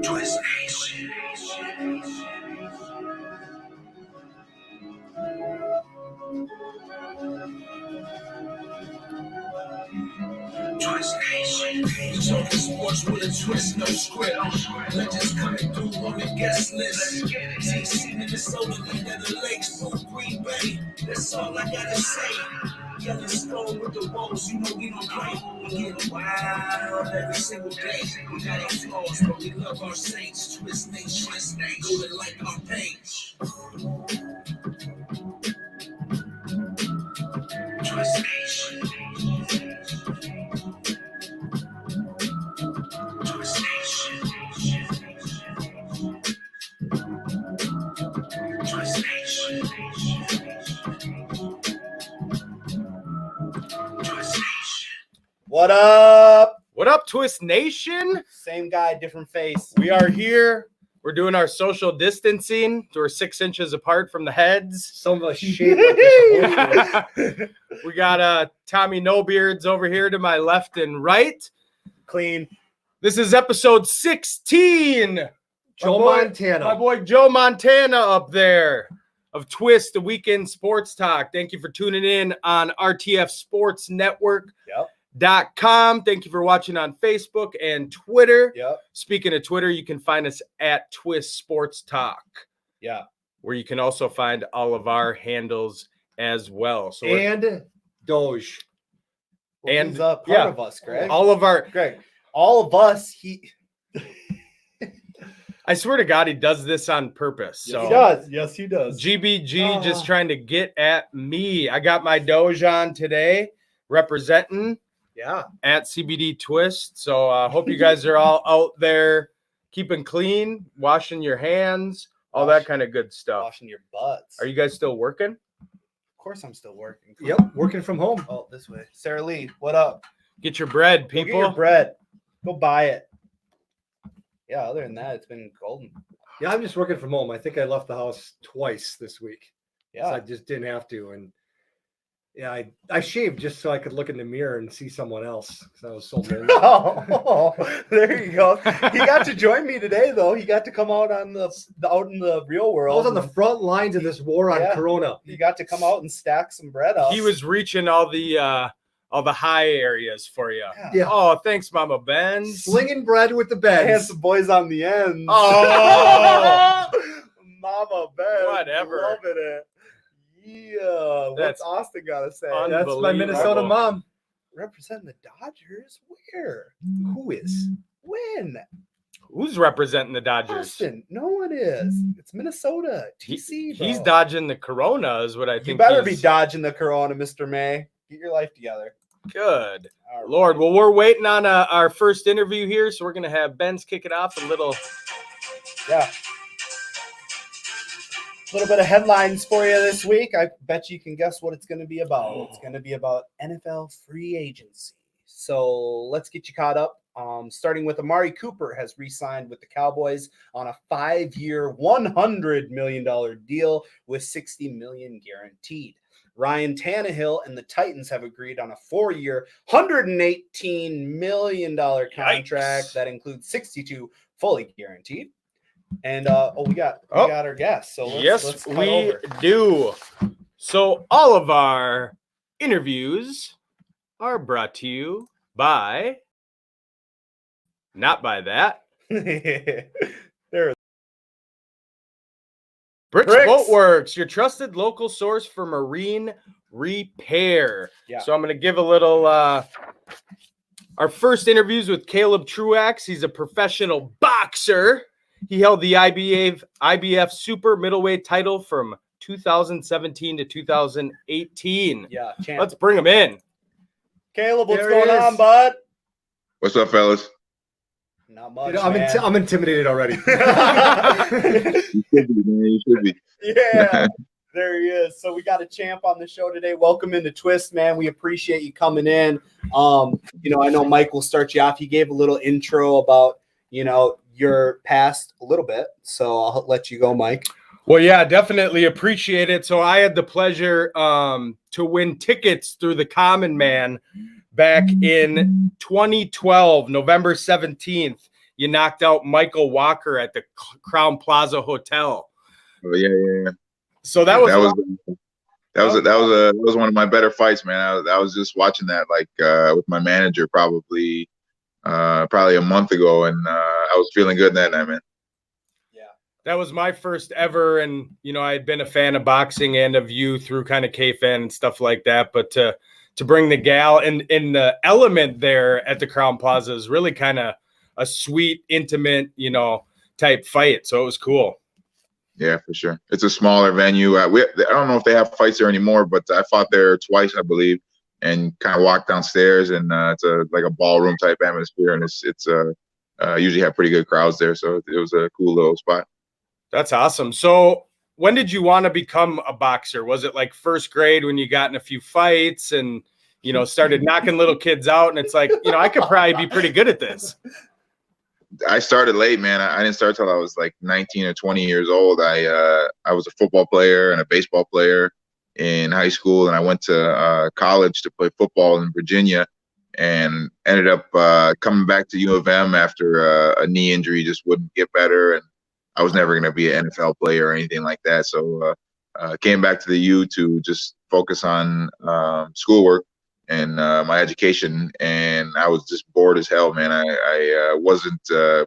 Twist Nation. Twist Nation. Talking sports with a twist, no script. Legends coming through on the guest list. TC, Minnesota, lead of the Lakes, Blue Green Bay. That's all I gotta say. Yellow Stone with the Wolves, you know we don't play. We get wild every single day. We got our flaws, but we love our Saints. Twist Nation, go and like our page. Twist Nation. Twist Nation. Twist Nation. Twist Nation. What up? What up, Twist Nation? Same guy, different face. We are here. We're doing our social distancing. We're 6 inches apart from the heads. Some of us shape like this. We got Tommy No Beards over here to my left and right. Clean. This is episode 16. Joe Montana. My boy Joe Montana up there of Twist, the weekend sports talk. Thank you for tuning in on RTF Sports Network. Yep. .com. Thank you for watching on Facebook and Twitter. Yep. Speaking of Twitter, you can find us at Twist Sports Talk. Yeah. Where you can also find all of our handles as well. So And Doge. Well, And, he's part yeah. of us, Greg. all of our Greg. All of us. I swear to God, he does this on purpose. So He does. Yes, he does. GBG just trying to get at me. I got my Doge on today, representing Yeah. at CBD Twist. So I hope you guys are all out there keeping clean, washing your hands, all that kind of good stuff. Washing your butts. Are you guys still working? Of course, I'm still working. Yep. Working from home. Oh, this way. Sarah Lee, what up? Get your bread, Go get people. your bread. Go buy it. Yeah. Other than that, it's been golden. Yeah, I'm just working from home. I think I left the house twice this week. So Yeah. I just didn't have to. And yeah, I shaved just so I could look in the mirror and see someone else. Because I was so miserable. Oh, there you go. He got to join me today, though. He got to come out on out in the real I world. was on the front lines of this war on Yeah. Corona. He got to come out and stack some bread up. He was reaching all the high areas for you. Yeah. Oh, thanks, Mama Benz. Slinging bread with the I had beds. some boys on the end. Oh. Mama Ben. Whatever. Loving it. Yeah. That's What's Austin got to say? unbelievable. That's my Minnesota mom. Representing the Dodgers? Where? Who is? When? Who's representing the Dodgers? Austin. No one is. It's Minnesota. TC. He's bro. dodging the Corona, is what I think. You better be he's- dodging the Corona, Mr. May. Get your life together. Good. All right. Lord, well, we're waiting on our first interview here, so we're going to have Benz kick it off a little. Yeah. A little bit of headlines for you this week. I bet you can guess what it's going to be about. It's going to be about NFL free agency. So let's get you caught up. Starting with Amari Cooper has re-signed with the Cowboys on a 5-year, $100 million deal with $60 million guaranteed. Ryan Tannehill and the Titans have agreed on a 4-year, $118 million contract Yikes. that includes 62 fully guaranteed. And we got our guest. So let's cut we over. do. So all of our interviews are brought to you by, not by that, There. Bricks Bricks. Boatworks, your trusted local source for marine repair. Yeah. So I'm going to give a little, our first interviews with Caleb Truax. He's a professional boxer. He held the IBF Super Middleweight title from 2017 to 2018. Yeah, champ. Let's bring him in. Caleb, what's There he going is. on, bud? What's up, fellas? Not much. You know, I'm intimidated already. You should be, man. You should be. Yeah, there he is. So we got a champ on the show today. Welcome into Twist, man. We appreciate you coming in. I know Mike will start you off. He gave a little intro about, your past a little bit. So I'll let you go, Mike. Well, yeah, definitely appreciate it. So I had the pleasure to win tickets through the Common Man back in 2012, November 17th. you knocked out Michael Walker at the Crown Plaza Hotel. Oh yeah. So that was that was one of my better fights, man. I was just watching that with my manager probably a month ago, and I was feeling good that night, man. That was my first ever, and I had been a fan of boxing and of you through kind of K-Fan and stuff like that. But to bring the gal and in the element there at the Crown Plaza is really kind of a sweet, intimate, type fight. So it was cool. Yeah, for sure. It's a smaller venue. I don't know if they have fights there anymore, but I fought there twice, I believe, and kind of walked downstairs, and it's like a ballroom type atmosphere, and it's usually have pretty good crowds there. So it was a cool little spot. That's awesome. So when did you want to become a boxer? Was it like first grade when you got in a few fights and, started knocking little kids out? And it's like, I could probably be pretty good at this. I started late, man. I didn't start till I was like 19 or 20 years old. I was a football player and a baseball player in high school. And I went to college to play football in Virginia and ended up coming back to U of M after a knee injury just wouldn't get better. And I was never going to be an NFL player or anything like that. So came back to the U to just focus on schoolwork and my education. And I was just bored as hell, man. I wasn't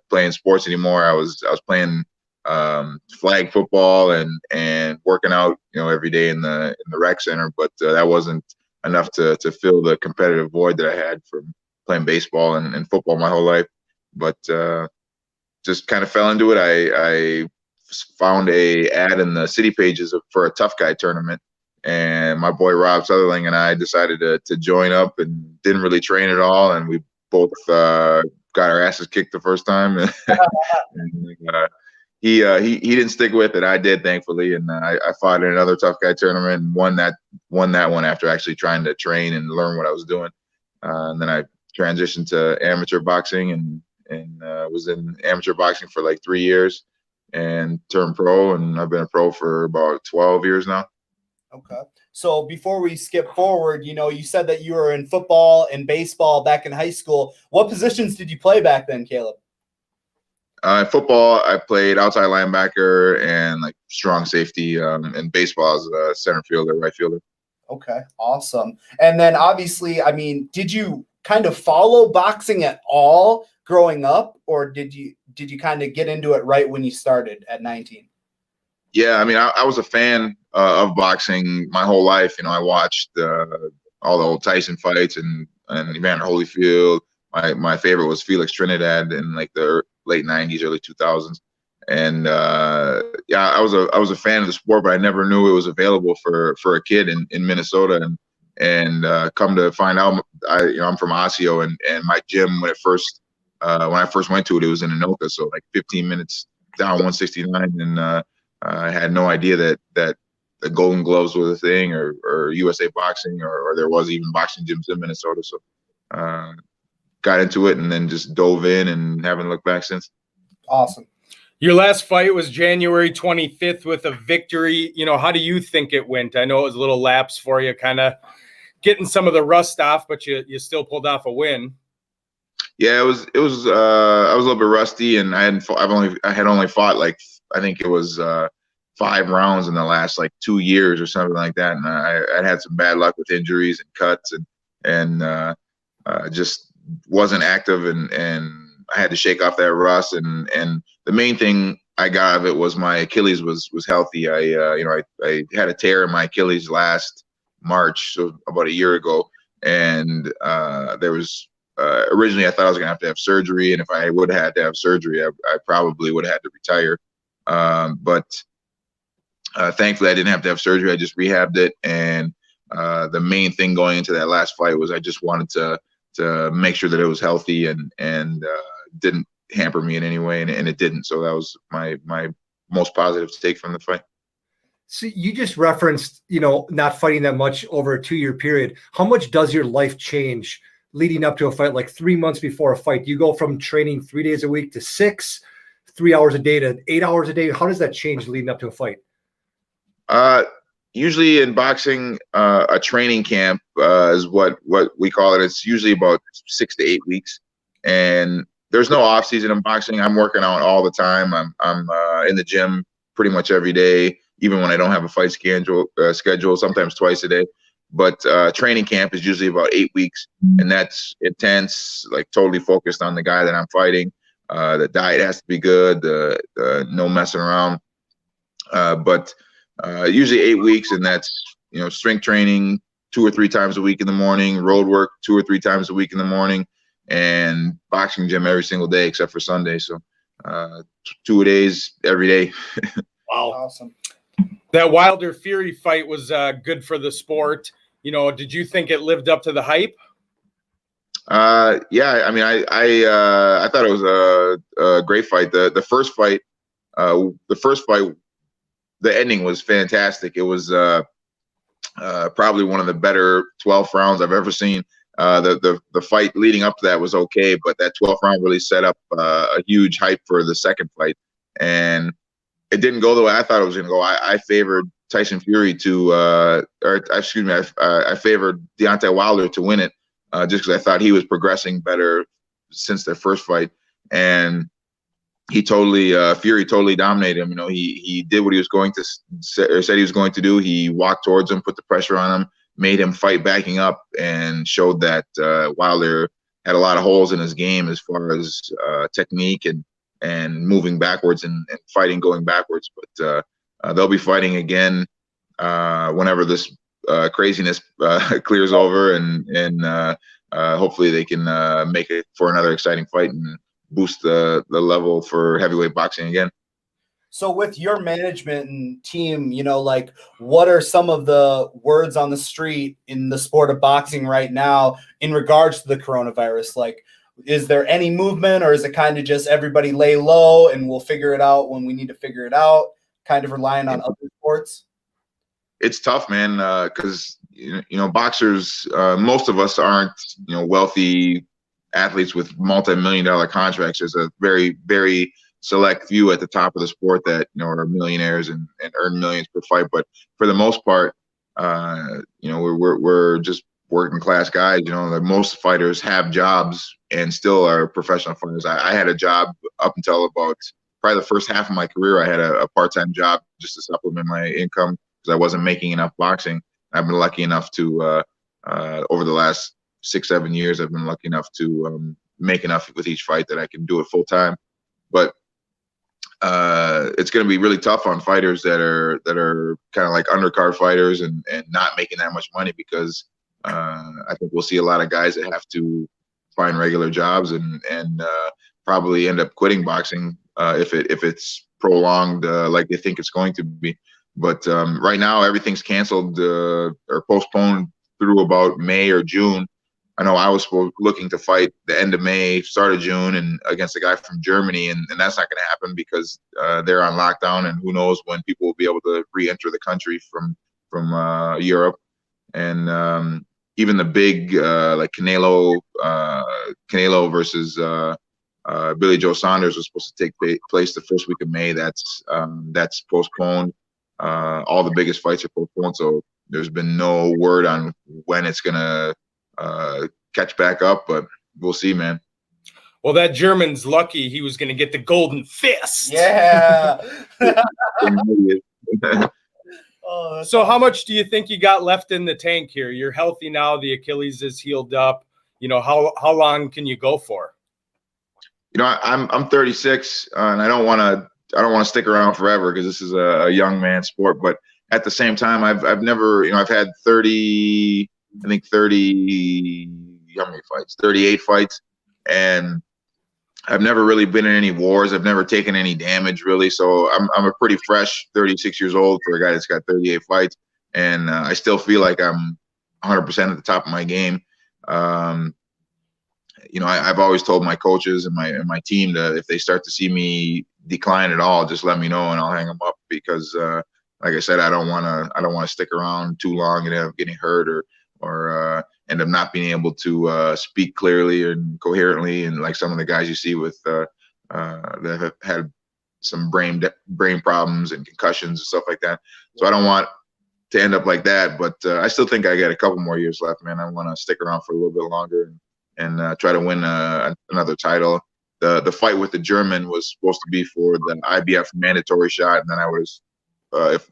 playing sports anymore. I was playing flag football and working out, every day in the rec center. But that wasn't enough to fill the competitive void that I had from playing baseball and football my whole life. But just kind of fell into it. I found a ad in the city pages for a tough guy tournament, and my boy Rob Sutherland and I decided to join up and didn't really train at all, and we both got our asses kicked the first time. And, he didn't stick with it. I did, thankfully, and I fought in another tough guy tournament and won that one after actually trying to train and learn what I was doing. And then I transitioned to amateur boxing and was in amateur boxing for like 3 years and turned pro, and I've been a pro for about 12 years now. Okay. So before we skip forward, you said that you were in football and baseball back in high school. What positions did you play back then, Caleb? In football, I played outside linebacker and like strong safety. And baseball as a center fielder, right fielder. Okay, awesome. And then obviously, did you kind of follow boxing at all growing up, or did you kind of get into it right when you started at 19? Yeah, I was a fan of boxing my whole life. I watched all the old Tyson fights and Evander Holyfield. My favorite was Felix Trinidad in like the late 90s, early 2000s. And I was a fan of the sport, but I never knew it was available for a kid in Minnesota. And come to find out, I'm from Osseo, and my gym when I first went to it, it was in Anoka, so like 15 minutes down 169, and I had no idea that the Golden Gloves was a thing, or USA Boxing, or there was even boxing gyms in Minnesota. So got into it and then just dove in and haven't looked back since. Awesome. Your last fight was January 25th with a victory. How do you think it went? I know it was a little lapse for you, kind of getting some of the rust off, but you still pulled off a win. Yeah, it was. I was a little bit rusty, and I had only fought like, I think it was 5 rounds in the last like 2 years or something like that, and I had some bad luck with injuries and cuts, and just wasn't active, and I had to shake off that rust, and the main thing I got out of it was my Achilles was healthy. I had a tear in my Achilles last March, so about a year ago, and there was. Originally, I thought I was going to have surgery, and if I would have had to have surgery, I probably would have had to retire. But thankfully, I didn't have to have surgery. I just rehabbed it, and the main thing going into that last fight was I just wanted to make sure that it was healthy and didn't hamper me in any way, and it didn't. So that was my most positive take from the fight. So you just referenced, not fighting that much over a 2-year period. How much does your life change leading up to a fight, like 3 months before a fight? You go from training 3 days a week to 6, 3 hours a day to 8 hours a day. How does that change leading up to a fight? Usually in boxing, a training camp is what we call it. It's usually about 6 to 8 weeks. And there's no off season in boxing. I'm working out all the time. I'm in the gym pretty much every day, even when I don't have a fight schedule, sometimes twice a day. But training camp is usually about 8 weeks, and that's intense, like totally focused on the guy that I'm fighting. The diet has to be good, no messing around. But usually 8 weeks, and that's, strength training 2 or 3 times a week in the morning, road work 2 or 3 times a week in the morning, and boxing gym every single day except for Sunday. So 2 days every day. Wow. Awesome. That Wilder Fury fight was good for the sport. Did you think it lived up to the hype? Yeah, I mean, I thought it was a great fight. The first fight, the ending was fantastic. It was probably one of the better 12th rounds I've ever seen. The fight leading up to that was okay, but that 12th round really set up a huge hype for the second fight, and it didn't go the way I thought it was going to go. I favored Tyson Fury I favored Deontay Wilder to win it, just because I thought he was progressing better since their first fight, and Fury totally dominated him. He did what he was going to said he was going to do. He walked towards him, put the pressure on him, made him fight backing up, and showed that Wilder had a lot of holes in his game as far as technique and moving backwards and fighting going backwards. But they'll be fighting again whenever this craziness clears over, and hopefully they can make it for another exciting fight and boost the level for heavyweight boxing again. So with your management and team, what are some of the words on the street in the sport of boxing right now in regards to the coronavirus? Like, is there any movement, or is it kind of just everybody lay low and we'll figure it out when we need to figure it out, kind of relying on other sports? It's tough, man, because boxers, most of us aren't wealthy athletes with multi-million-dollar contracts. There's a very, very select few at the top of the sport that are millionaires and earn millions per fight. But for the most part, we're just working class guys. Most fighters have jobs and still are professional fighters. I had a job up until about probably the first half of my career. I had a part-time job just to supplement my income because I wasn't making enough boxing. I've been lucky enough to over the last 6-7 years, I've been lucky enough to make enough with each fight that I can do it full time. But it's going to be really tough on fighters that are kind of like undercard fighters and not making that much money, because I think we'll see a lot of guys that have to find regular jobs and probably end up quitting boxing if it's prolonged like they think it's going to be. But right now everything's canceled or postponed through about May or June. I know I was looking to fight the end of May, start of June, and against a guy from Germany, and that's not going to happen because they're on lockdown, and who knows when people will be able to re-enter the country from Europe. And even the big like Canelo versus Billy Joe Saunders was supposed to take place the first week of May. That's postponed. All the biggest fights are postponed, so there's been no word on when it's gonna catch back up, but we'll see, man. Well, that German's lucky he was going to get the golden fist. Yeah. So how much do you think you got left in the tank here? You're healthy now. The Achilles is healed up. How long can you go for? I'm 36 and I don't want to stick around forever because this is a young man sport. But at the same time, I've never, I've had 30, I think 30, how many fights? 38 fights. And I've never really been in any wars. I've never taken any damage really. So I'm a pretty fresh 36 years old for a guy that's got 38 fights. And I still feel like I'm 100% at the top of my game. I've always told my coaches and my team that if they start to see me decline at all, just let me know and I'll hang them up because, like I said, I don't want to stick around too long and end up getting hurt or end up not being able to speak clearly and coherently, and like some of the guys you see with that have had some brain problems and concussions and stuff like that. So I don't want to end up like that, but I still think I got a couple more years left, man. I want to stick around for a little bit longer and try to win another title. the fight with the German was supposed to be for the IBF mandatory shot, and then I was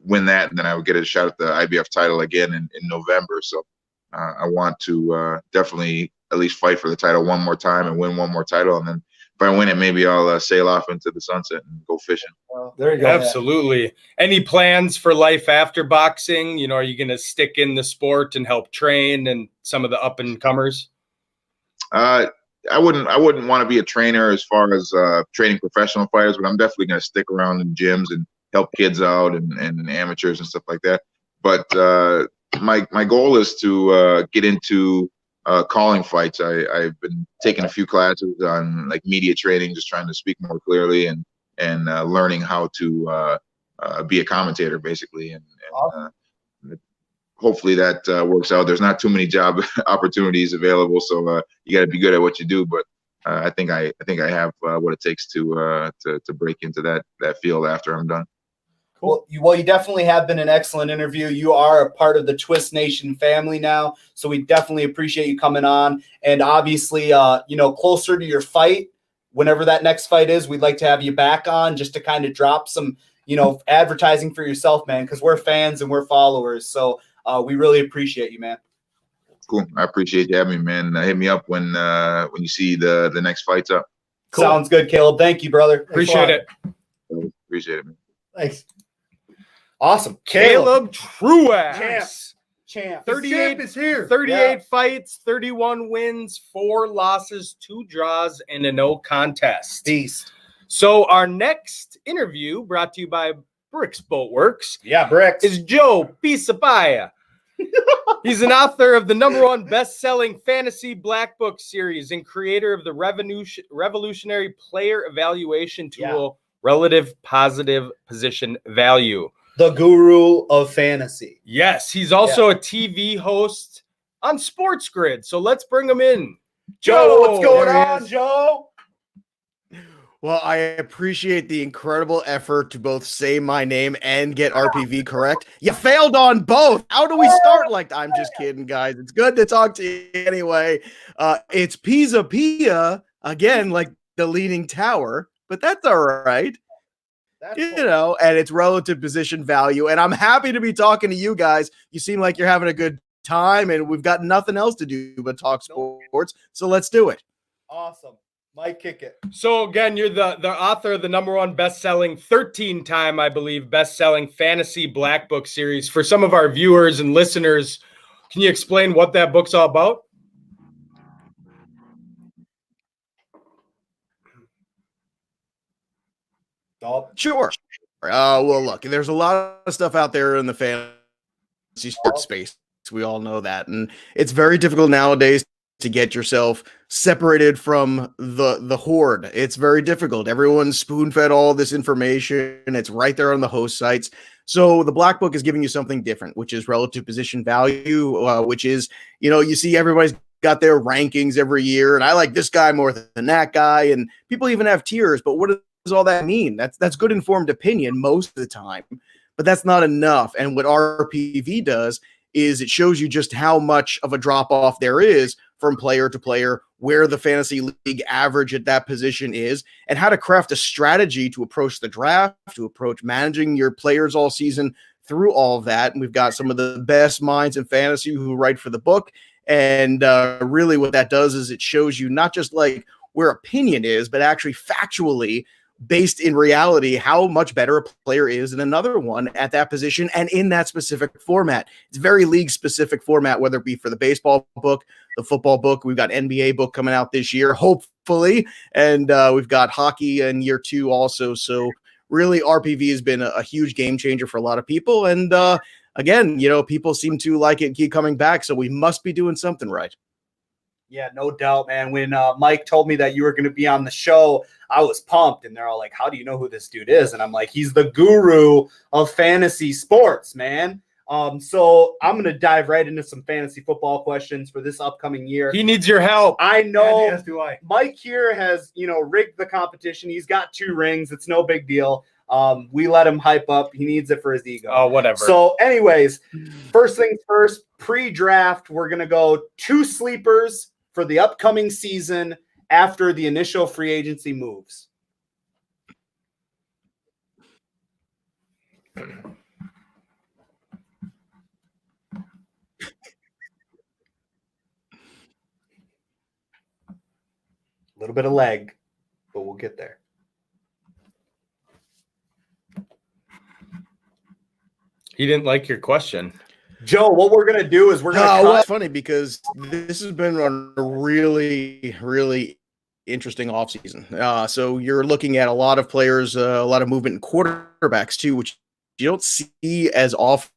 win that, and then I would get a shot at the IBF title again in November. So I want to definitely at least fight for the title one more time and win one more title, and then if I win it, maybe I'll sail off into the sunset and go fishing. Well, there you go. Absolutely. Any plans for life after boxing? You know, are you going to stick in the sport and help train and some of the up and comers? I wouldn't want to be a trainer as far as training professional fighters, but I'm definitely going to stick around in gyms and help kids out and amateurs and stuff like that. But my goal is to get into calling fights. I've been taking a few classes on like media training, just trying to speak more clearly and learning how to be a commentator, basically. And hopefully that works out. There's not too many job opportunities available, so you got to be good at what you do. But I think I have what it takes to break into that field after I'm done. Cool. Well, you definitely have been an excellent interview. You are a part of the Twist Nation family now, so we definitely appreciate you coming on. And obviously, closer to your fight, whenever that next fight is, we'd like to have you back on just to kind of drop some, advertising for yourself, man, because we're fans and we're followers. So we really appreciate you, man. Cool. I appreciate you having me, man. Hit me up when you see the next fights up. Cool. Sounds good, Caleb. Thank you, brother. Appreciate it. Appreciate it, man. Thanks. Awesome. Caleb Truax. Champ. 38 is here. 38 fights, 31 wins, 4 losses, 2 draws, and a no contest. Beast. So our next interview, brought to you by Bricks Boatworks, Bricks, is Joe Pisapia. He's an author of the #1 best-selling fantasy black book series and creator of the revolutionary player evaluation tool, Relative Positive Position Value. The guru of fantasy. Yes, he's also a TV host on Sports Grid. So let's bring him in. Joe, what's going on, Joe? Well, I appreciate the incredible effort to both say my name and get RPV correct. You failed on both. How do we start like that? I'm just kidding, guys. It's good to talk to you anyway. It's Pisapia, again, like the leaning tower, but that's all right. And it's relative position value. And I'm happy to be talking to you guys. You seem like you're having a good time, and we've got nothing else to do but talk sports. So let's do it. Awesome. Mike, kick it. So again, you're the author of the #1 best-selling, 13-time, I believe, best-selling fantasy black book series. For some of our viewers and listeners, can you explain what that book's all about? Sure. Well, look, there's a lot of stuff out there in the fantasy sports space. We all know that. And it's very difficult nowadays to get yourself separated from the horde. It's very difficult. Everyone's spoon-fed all this information. It's right there on the host sites. So the black book is giving you something different, which is relative position value, which is, you see everybody's got their rankings every year. And I like this guy more than that guy. And people even have tiers. But what does all that mean? That's good informed opinion most of the time, but that's not enough. And what RPV does is it shows you just how much of a drop off there is from player to player, where the fantasy league average at that position is, and how to craft a strategy to approach the draft, to approach managing your players all season through all of that. And we've got some of the best minds in fantasy who write for the book. And really what that does is it shows you not just like where opinion is, but actually factually based in reality, how much better a player is than another one at that position and in that specific format. It's very league specific format, whether it be for the baseball book, the football book. We've got NBA book coming out this year, hopefully. And we've got hockey in year 2 also. So really RPV has been a huge game changer for a lot of people. And again, people seem to like it, keep coming back. So we must be doing something right. Yeah, no doubt, man. When Mike told me that you were going to be on the show, I was pumped. And they're all like, how do you know who this dude is? And I'm like, he's the guru of fantasy sports, man. So I'm going to dive right into some fantasy football questions for this upcoming year. He needs your help. I know. As do I. Mike here has, rigged the competition. He's got 2 rings. It's no big deal. We let him hype up. He needs it for his ego. Oh, whatever. So anyways, first things first, pre-draft, we're going to go 2 sleepers for the upcoming season after the initial free agency moves? A little bit of leg, but we'll get there. He didn't like your question. Joe, what we're going to do is we're going to well, it's funny because this has been a really, really interesting offseason. So you're looking at a lot of players, a lot of movement in quarterbacks too, which you don't see as often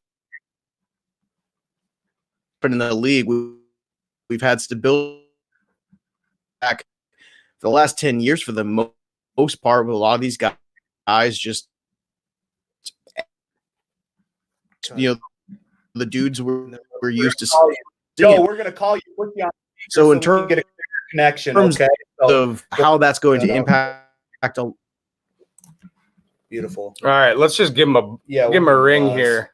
in the league. We've had stability back the last 10 years for the most part, with a lot of these guys just, the dudes we're used to seeing. Joe, we're going to call you. Put you on so in we can get a connection, okay? of how that's going to impact Beautiful. All right, let's just give him a ring here.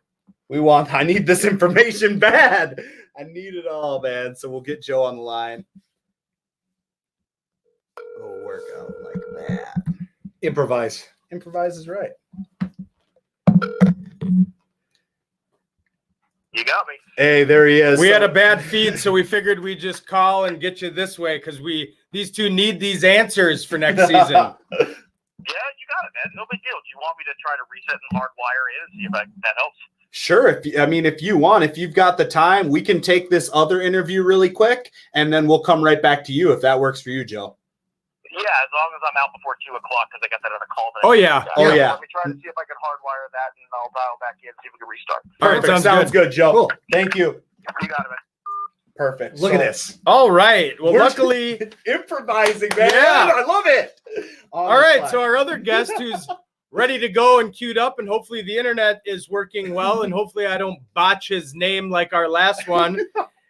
I need this information bad. I need it all, man. So we'll get Joe on the line. It'll work out like that. Improvise. Improvise is right. You got me. Hey, there he is. We had a bad feed, so we figured we'd just call and get you this way because these two need these answers for next season. Yeah, you got it, man. No big deal. Do you want me to try to reset and hardwire in and see if that helps? Sure. If you want, if you've got the time, we can take this other interview really quick, and then we'll come right back to you if that works for you, Joe. Yeah, as long as I'm out before 2 o'clock because I got that other call. Oh, yeah. Oh, yeah. Let me try to see if I can hardwire that, and I'll dial back in and see if we can restart. All right, Perfect. Sounds good, Joe. Cool. Thank you. You got it, man. Perfect. Look at this. All right. Well, We're luckily, improvising, man. Yeah. I love it. all right. So our other guest who's ready to go and queued up, and hopefully the internet is working well, and hopefully I don't botch his name like our last one,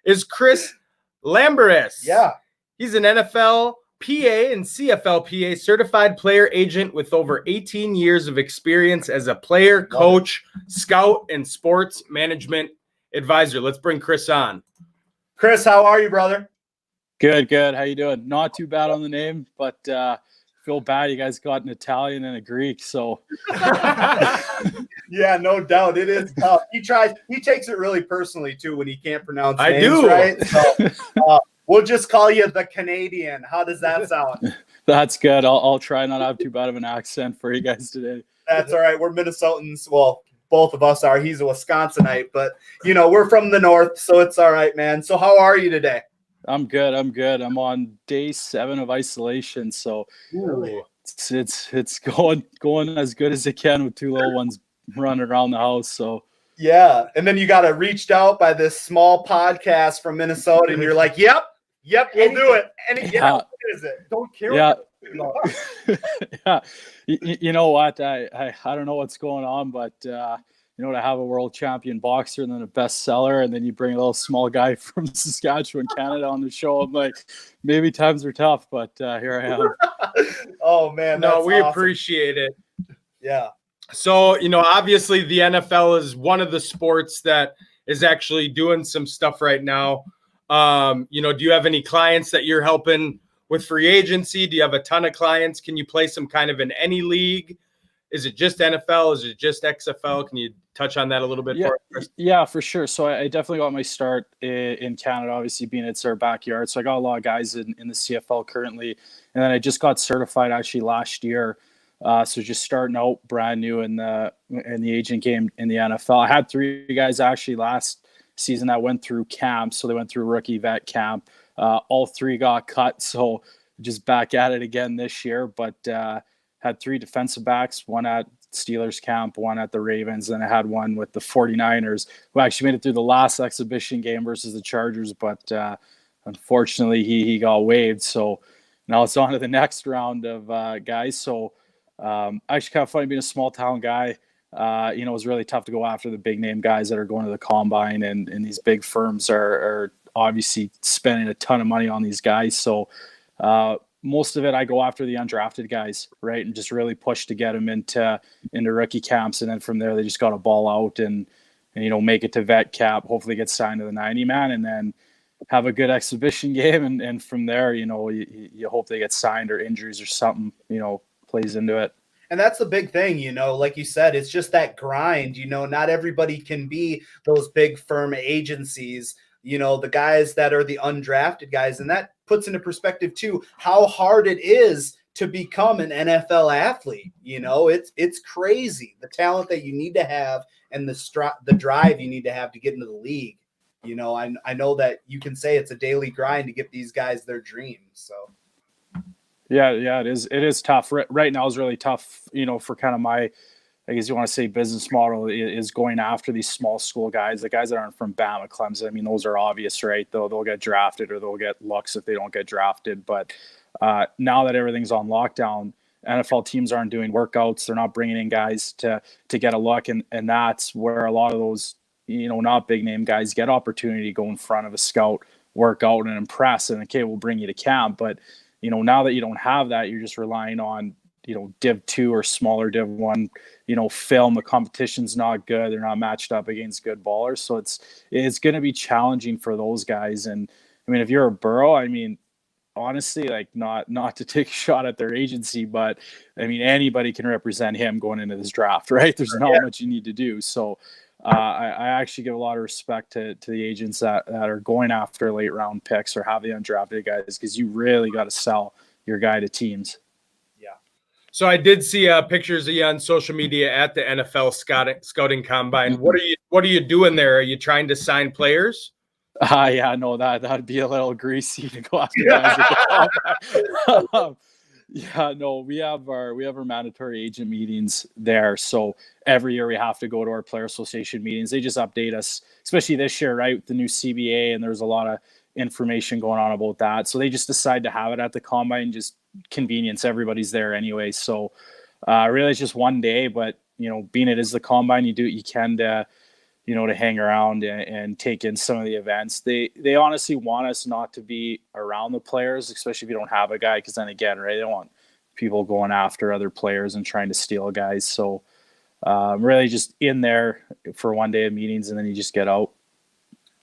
is Chris Lambiris. Yeah. He's an NFLPA and CFLPA certified player agent with over 18 years of experience as a player, coach, scout, and sports management advisor. Let's bring Chris on. Chris, how are you, brother? Good. How you doing? Not too bad on the name, but feel bad you guys got an Italian and a Greek, so Yeah, no doubt. It is tough. He takes it really personally too when he can't pronounce I names, do. right? So, we'll just call you the Canadian. How does that sound? that's good. I'll try not to have too bad of an accent for you guys today. That's all right. We're Minnesotans. Well, both of us are. He's a Wisconsinite, but we're from the north, so it's all right, man. So how are you today? I'm good. I'm on day 7 of isolation, so it's going as good as it can with 2 little ones running around the house. So yeah, and then you got reached out by this small podcast from Minnesota, and you're like, "Yep, we'll do it." And what is it? Don't care. Yeah. Yeah. You know what? I don't know what's going on, but to have a world champion boxer and then a bestseller, and then you bring a little small guy from Saskatchewan, Canada on the show. I'm like, maybe times are tough, but here I am. Oh man, No, we awesome. appreciate it. Yeah. So, obviously the NFL is one of the sports that is actually doing some stuff right now. Do you have any clients that you're helping with free agency? Do you have a ton of clients? Can you play some kind of in any league? Is it just NFL? Is it just XFL? Can you touch on that a little bit for us? Yeah, for sure. So I definitely got my start in Canada, obviously being it's our backyard. So I got a lot of guys in the CFL currently. And then I just got certified actually last year. So just starting out brand new in the agent game in the NFL. I had 3 guys actually last season that went through camp. So they went through rookie vet camp. All 3 got cut. So just back at it again this year. But had 3 defensive backs, one at Steelers camp, one at the Ravens, and I had one with the 49ers who actually made it through the last exhibition game versus the Chargers. But unfortunately, he got waived. So now it's on to the next round of guys. So actually kind of funny being a small town guy. It was really tough to go after the big name guys that are going to the combine, and these big firms are obviously spending a ton of money on these guys. So most of it, I go after the undrafted guys, right, and just really push to get them into rookie camps, and then from there they just got to ball out and make it to vet cap, hopefully get signed to the 90 man, and then have a good exhibition game, and from there, you hope they get signed or injuries or something, plays into it. And that's the big thing, like you said, it's just that grind, not everybody can be those big firm agencies, the guys that are the undrafted guys. And that puts into perspective too, how hard it is to become an NFL athlete. It's crazy. The talent that you need to have and the drive you need to have to get into the league. I know that you can say it's a daily grind to get these guys their dreams. So. Yeah, it is. It is tough. Right now is really tough, for kind of my, I guess you want to say, business model is going after these small school guys, the guys that aren't from Bama, Clemson. I mean, those are obvious, right? They'll get drafted or they'll get looks if they don't get drafted. But now that everything's on lockdown, NFL teams aren't doing workouts. They're not bringing in guys to get a look. And that's where a lot of those, not big name guys get opportunity to go in front of a scout, work out and impress. And okay, we'll bring you to camp. But now that you don't have that, you're just relying on, Div 2 or smaller Div 1, film. The competition's not good. They're not matched up against good ballers. So it's going to be challenging for those guys. And I mean, if you're a Burrow, I mean, honestly, like not to take a shot at their agency, but I mean, anybody can represent him going into this draft, right? There's not much you need to do. So I actually give a lot of respect to the agents that are going after late round picks or have the undrafted guys, because you really got to sell your guy to teams. Yeah. So I did see pictures of you on social media at the NFL scouting combine. What are you doing there? Are you trying to sign players? Yeah, no, that'd be a little greasy to go after guys at the combine. Yeah, no, we have our mandatory agent meetings there. So every year we have to go to our player association meetings. They just update us, especially this year, right? With the new CBA, and there's a lot of information going on about that. So they just decide to have it at the combine, just convenience. Everybody's there anyway. So really it's just one day, but being it is the combine, you do what you can to hang around and take in some of the events. They honestly want us not to be around the players, especially if you don't have a guy, because then again, right, they don't want people going after other players and trying to steal guys. So really just in there for one day of meetings, and then you just get out.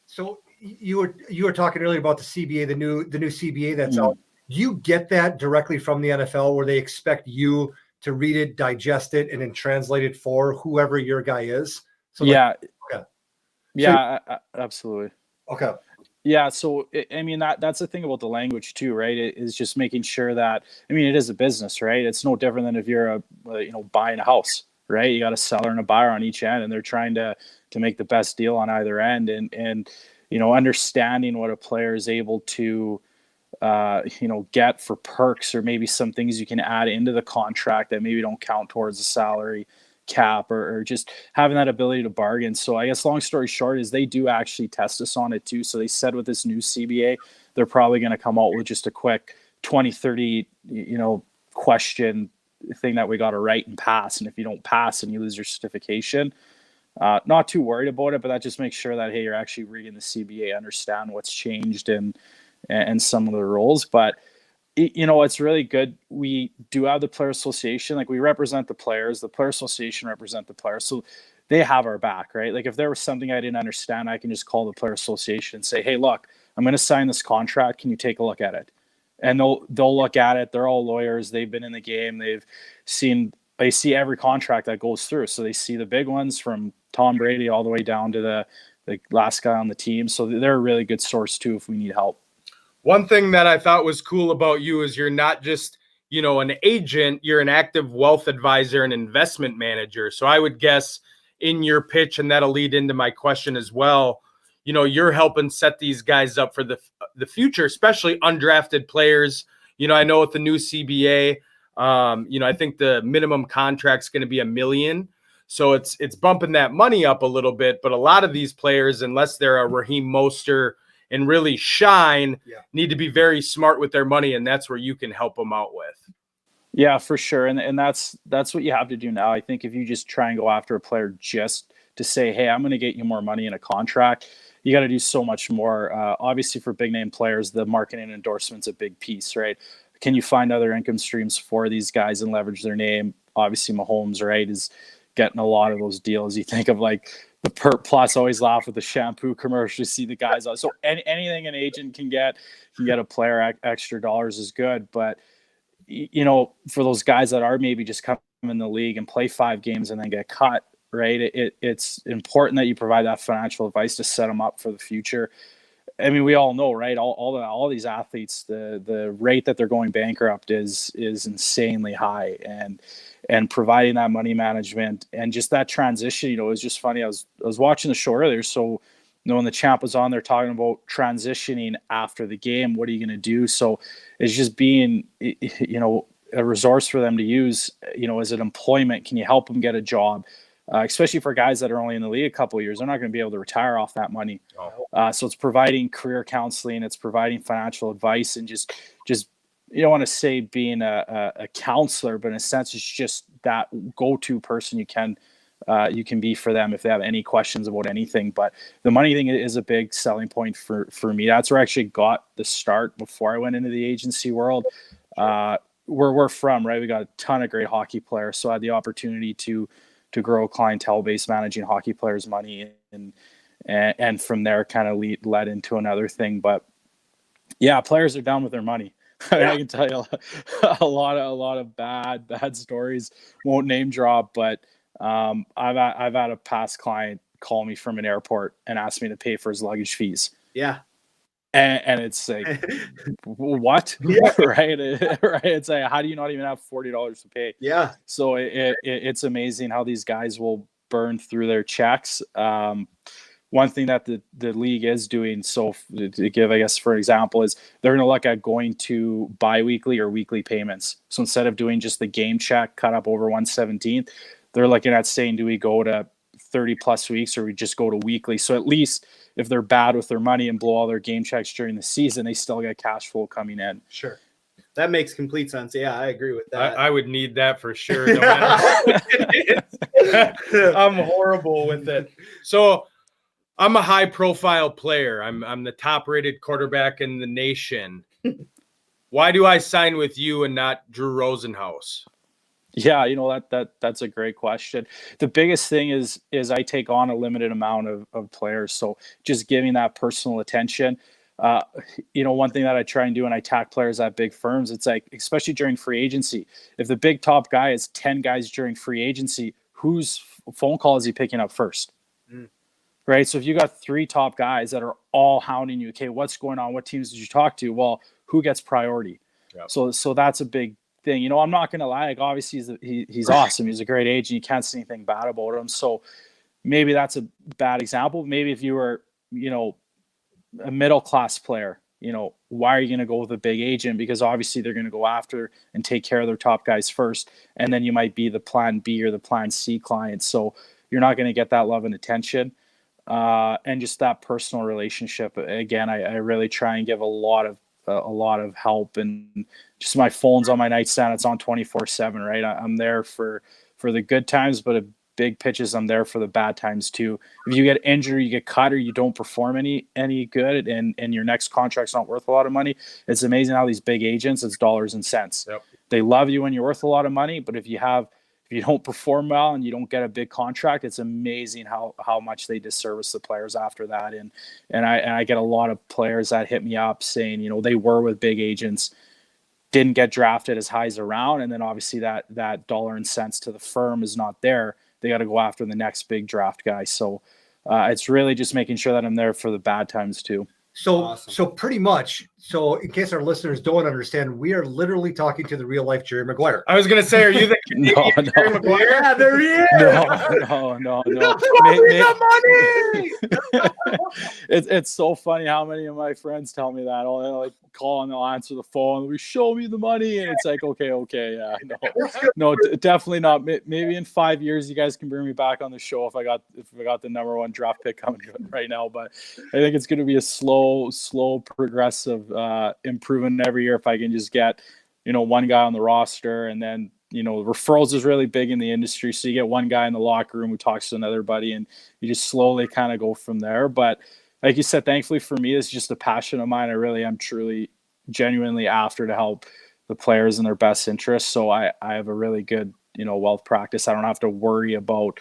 So you were talking earlier about the CBA, the new CBA that's out. Do you get that directly from the NFL, where they expect you to read it, digest it, and then translate it for whoever your guy is? So absolutely. Okay. Yeah. So, I mean, that's the thing about the language too, right? It is just making sure that, I mean, it is a business, right? It's no different than if you're buying a house, right? You got a seller and a buyer on each end, and they're trying to make the best deal on either end. And understanding what a player is able to, get for perks, or maybe some things you can add into the contract that maybe don't count towards the salary cap, or just having that ability to bargain. So I guess long story short is they do actually test us on it too. So they said with this new CBA, they're probably going to come out with just a quick 20-30 question thing that we got to write and pass. And if you don't pass and you lose your certification, not too worried about it, but that just makes sure that, hey, you're actually reading the CBA, understand what's changed and some of the rules. But it's really good. We do have the player association. Like, we represent the players. The player association represent the players. So they have our back, right? Like, if there was something I didn't understand, I can just call the player association and say, hey, look, I'm going to sign this contract. Can you take a look at it? And they'll look at it. They're all lawyers. They've been in the game. They see every contract that goes through. So they see the big ones from Tom Brady all the way down to the last guy on the team. So they're a really good source too if we need help. One thing that I thought was cool about you is you're not just, an agent, you're an active wealth advisor and investment manager. So I would guess in your pitch, and that'll lead into my question as well, you're helping set these guys up for the future, especially undrafted players. I know with the new CBA, I think the minimum contract's going to be $1 million. So it's bumping that money up a little bit. But a lot of these players, unless they're a Raheem Mostert and really shine, need to be very smart with their money, and that's where you can help them out with. Yeah, for sure. And that's what you have to do now. I think if you just try and go after a player just to say, hey, I'm going to get you more money in a contract, you got to do so much more. Obviously, for big name players, the marketing endorsement's a big piece, right? Can you find other income streams for these guys and leverage their name? Obviously, Mahomes, right, is getting a lot of those deals. You think of like the Pert Plus, always laugh with the shampoo commercial. You see the guys on. So anything an agent can get a player extra dollars is good. But, you know, for those guys that are maybe just come in the league and play 5 games and then get cut, right? It's important that you provide that financial advice to set them up for the future. I mean, we all know, right? All these athletes, the rate that they're going bankrupt is insanely high, and providing that money management and just that transition, you know, it was just funny. I was watching the show earlier, so you know, when the champ was on there talking about transitioning after the game, what are you going to do? So it's just being, you know, a resource for them to use. You know, as an employment, can you help them get a job? Especially for guys that are only in the league a couple of years, they're not going to be able to retire off that money. So it's providing career counseling, it's providing financial advice, and just you don't want to say being a counselor, but in a sense, it's just that go-to person you can be for them if they have any questions about anything. But the money thing is a big selling point for me. That's where I actually got the start before I went into the agency world. Where we're from, right? We got a ton of great hockey players, so I had the opportunity to grow a clientele base managing hockey players' money, and from there kind of led into another thing. But yeah, players are down with their money. I can tell you a lot of bad stories. Won't name drop, but I've had a past client call me from an airport and ask me to pay for his luggage fees. Yeah. And it's like, what? Right? It's like, how do you not even have $40 to pay? Yeah. So it's amazing how these guys will burn through their checks. One thing that the league is doing, so to give, I guess, for example, is they're going to look at going to bi-weekly or weekly payments. So instead of doing just the game check cut up over 1/17th, they're looking at saying, do we go to 30 plus weeks or we just go to weekly? So at least if they're bad with their money and blow all their game checks during the season, they still get cash flow coming in. Sure. That makes complete sense. Yeah, I agree with that. I would need that for sure. No matter what it is. I'm horrible with it. So I'm a high profile player. I'm the top rated quarterback in the nation. Why do I sign with you and not Drew Rosenhaus? Yeah, you know, that's a great question. The biggest thing is I take on a limited amount of players. So just giving that personal attention. You know, one thing that I try and do when I tack players at big firms, it's like, especially during free agency, if the big top guy is 10 guys during free agency, whose phone call is he picking up first? Right? So if you got 3 top guys that are all hounding you, okay, what's going on? What teams did you talk to? Well, who gets priority? Yep. So that's a big thing. You know, I'm not going to lie. Like, obviously he's awesome. He's a great agent. You can't say anything bad about him. So maybe that's a bad example. Maybe if you were, you know, a middle-class player, you know, why are you going to go with a big agent? Because obviously they're going to go after and take care of their top guys first. And then you might be the plan B or the plan C client. So you're not going to get that love and attention. And just that personal relationship. Again, I really try and give a lot of help, and just my phone's on my nightstand. It's on 24/7, right? I'm there for the good times, but a big pitches, I'm there for the bad times too. If you get injured, you get cut, or you don't perform any good, and your next contract's not worth a lot of money, it's amazing how these big agents, it's dollars and cents. Yep. They love you when you're worth a lot of money, but if you don't perform well and you don't get a big contract, it's amazing how much they disservice the players after that. And I get a lot of players that hit me up saying, you know, they were with big agents, didn't get drafted as high as around, and then obviously that dollar and cents to the firm is not there. They got to go after the next big draft guy. So it's really just making sure that I'm there for the bad times too. So, Awesome. So pretty much. So in case our listeners don't understand, we are literally talking to the real life Jerry Maguire. I was going to say, are you the Canadian Jerry Maguire? Yeah, there he is. No. The money. It's so funny how many of my friends tell me that. They'll like call and they'll answer the phone. We show me the money, and it's like, okay, yeah, no, definitely not. Maybe in 5 years, you guys can bring me back on the show if I got the number 1 draft pick coming right now. But I think it's going to be a slow, progressive improvement every year if I can just get, you know, one guy on the roster, and then, you know, referrals is really big in the industry. So you get one guy in the locker room who talks to another buddy, and you just slowly kind of go from there. But like you said, thankfully for me, it's just a passion of mine. I really am genuinely after to help the players in their best interest. So I have a really good wealth practice. I don't have to worry about,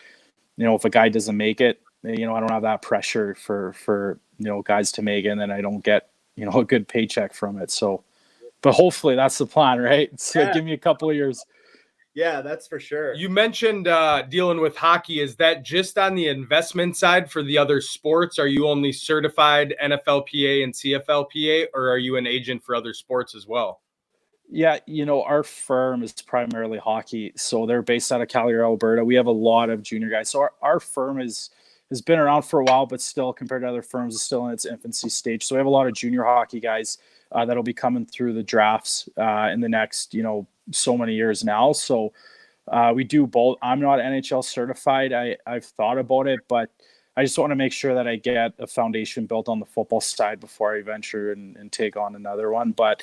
if a guy doesn't make it, I don't have that pressure for guys to make it, and then I don't get, a good paycheck from it. So, but hopefully that's the plan, right? So give me a couple of years. Yeah, that's for sure. You mentioned dealing with hockey. Is that just on the investment side for the other sports? Are you only certified NFLPA and CFLPA, or are you an agent for other sports as well? Yeah, our firm is primarily hockey. So they're based out of Calgary, Alberta. We have a lot of junior guys. So our firm has been around for a while, but still, compared to other firms, is still in its infancy stage. So we have a lot of junior hockey guys that'll be coming through the drafts in the next, so many years now. So we do both. I'm not NHL certified. I've thought about it, but I just want to make sure that I get a foundation built on the football side before I venture and take on another one. But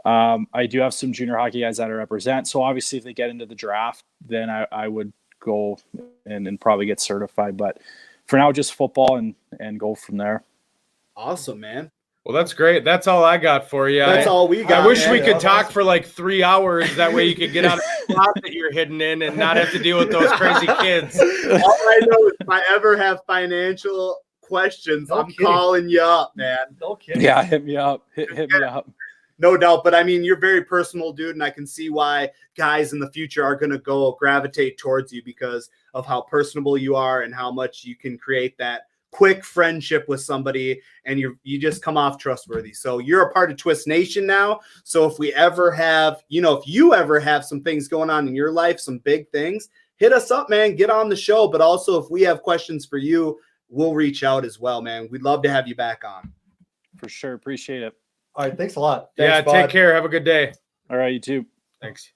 I do have some junior hockey guys that I represent. So obviously if they get into the draft, then I would go and probably get certified. But for now, just football and go from there. Awesome, man. Well, that's great. That's all I got for you. That's all we got. I wish man. we could talk for like 3 hours. That way you could get on a spot that you're hidden in and not have to deal with those crazy kids. All I know is if I ever have financial questions, I'm calling you up, man. No kidding. Yeah, hit me up. Hit me up. No doubt. But I mean, you're very personal, dude. And I can see why guys in the future are going to gravitate towards you because of how personable you are and how much you can create that quick friendship with somebody, and you just come off trustworthy. So you're a part of Twist Nation now. So if we ever have, if you ever have some things going on in your life, some big things, hit us up, man. Get on the show. But also if we have questions for you, we'll reach out as well, man. We'd love to have you back on. For sure. Appreciate it. All right. Thanks a lot. Thanks, Take bud. care. Have a good day. All right, you too. Thanks.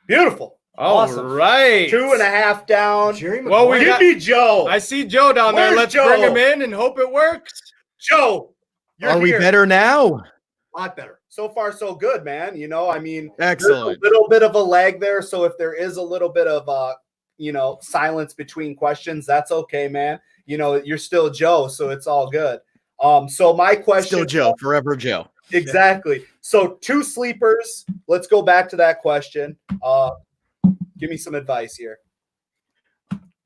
Beautiful. All Awesome. right. 2.5 down. Jerry Well, we Give got, me Joe. I see Joe down there. Where's Let's Joe? bring him in and hope it works. Joe, you're Are we here. better now? A lot better. So far, so good, man. I mean, Excellent. there's a little bit of a lag there. So if there is a little bit of silence between questions, that's okay, man. You're still Joe, so it's all good. So my question, Still Joe, forever Joe. exactly. So 2 sleepers. Let's go back to that question. Give me some advice here.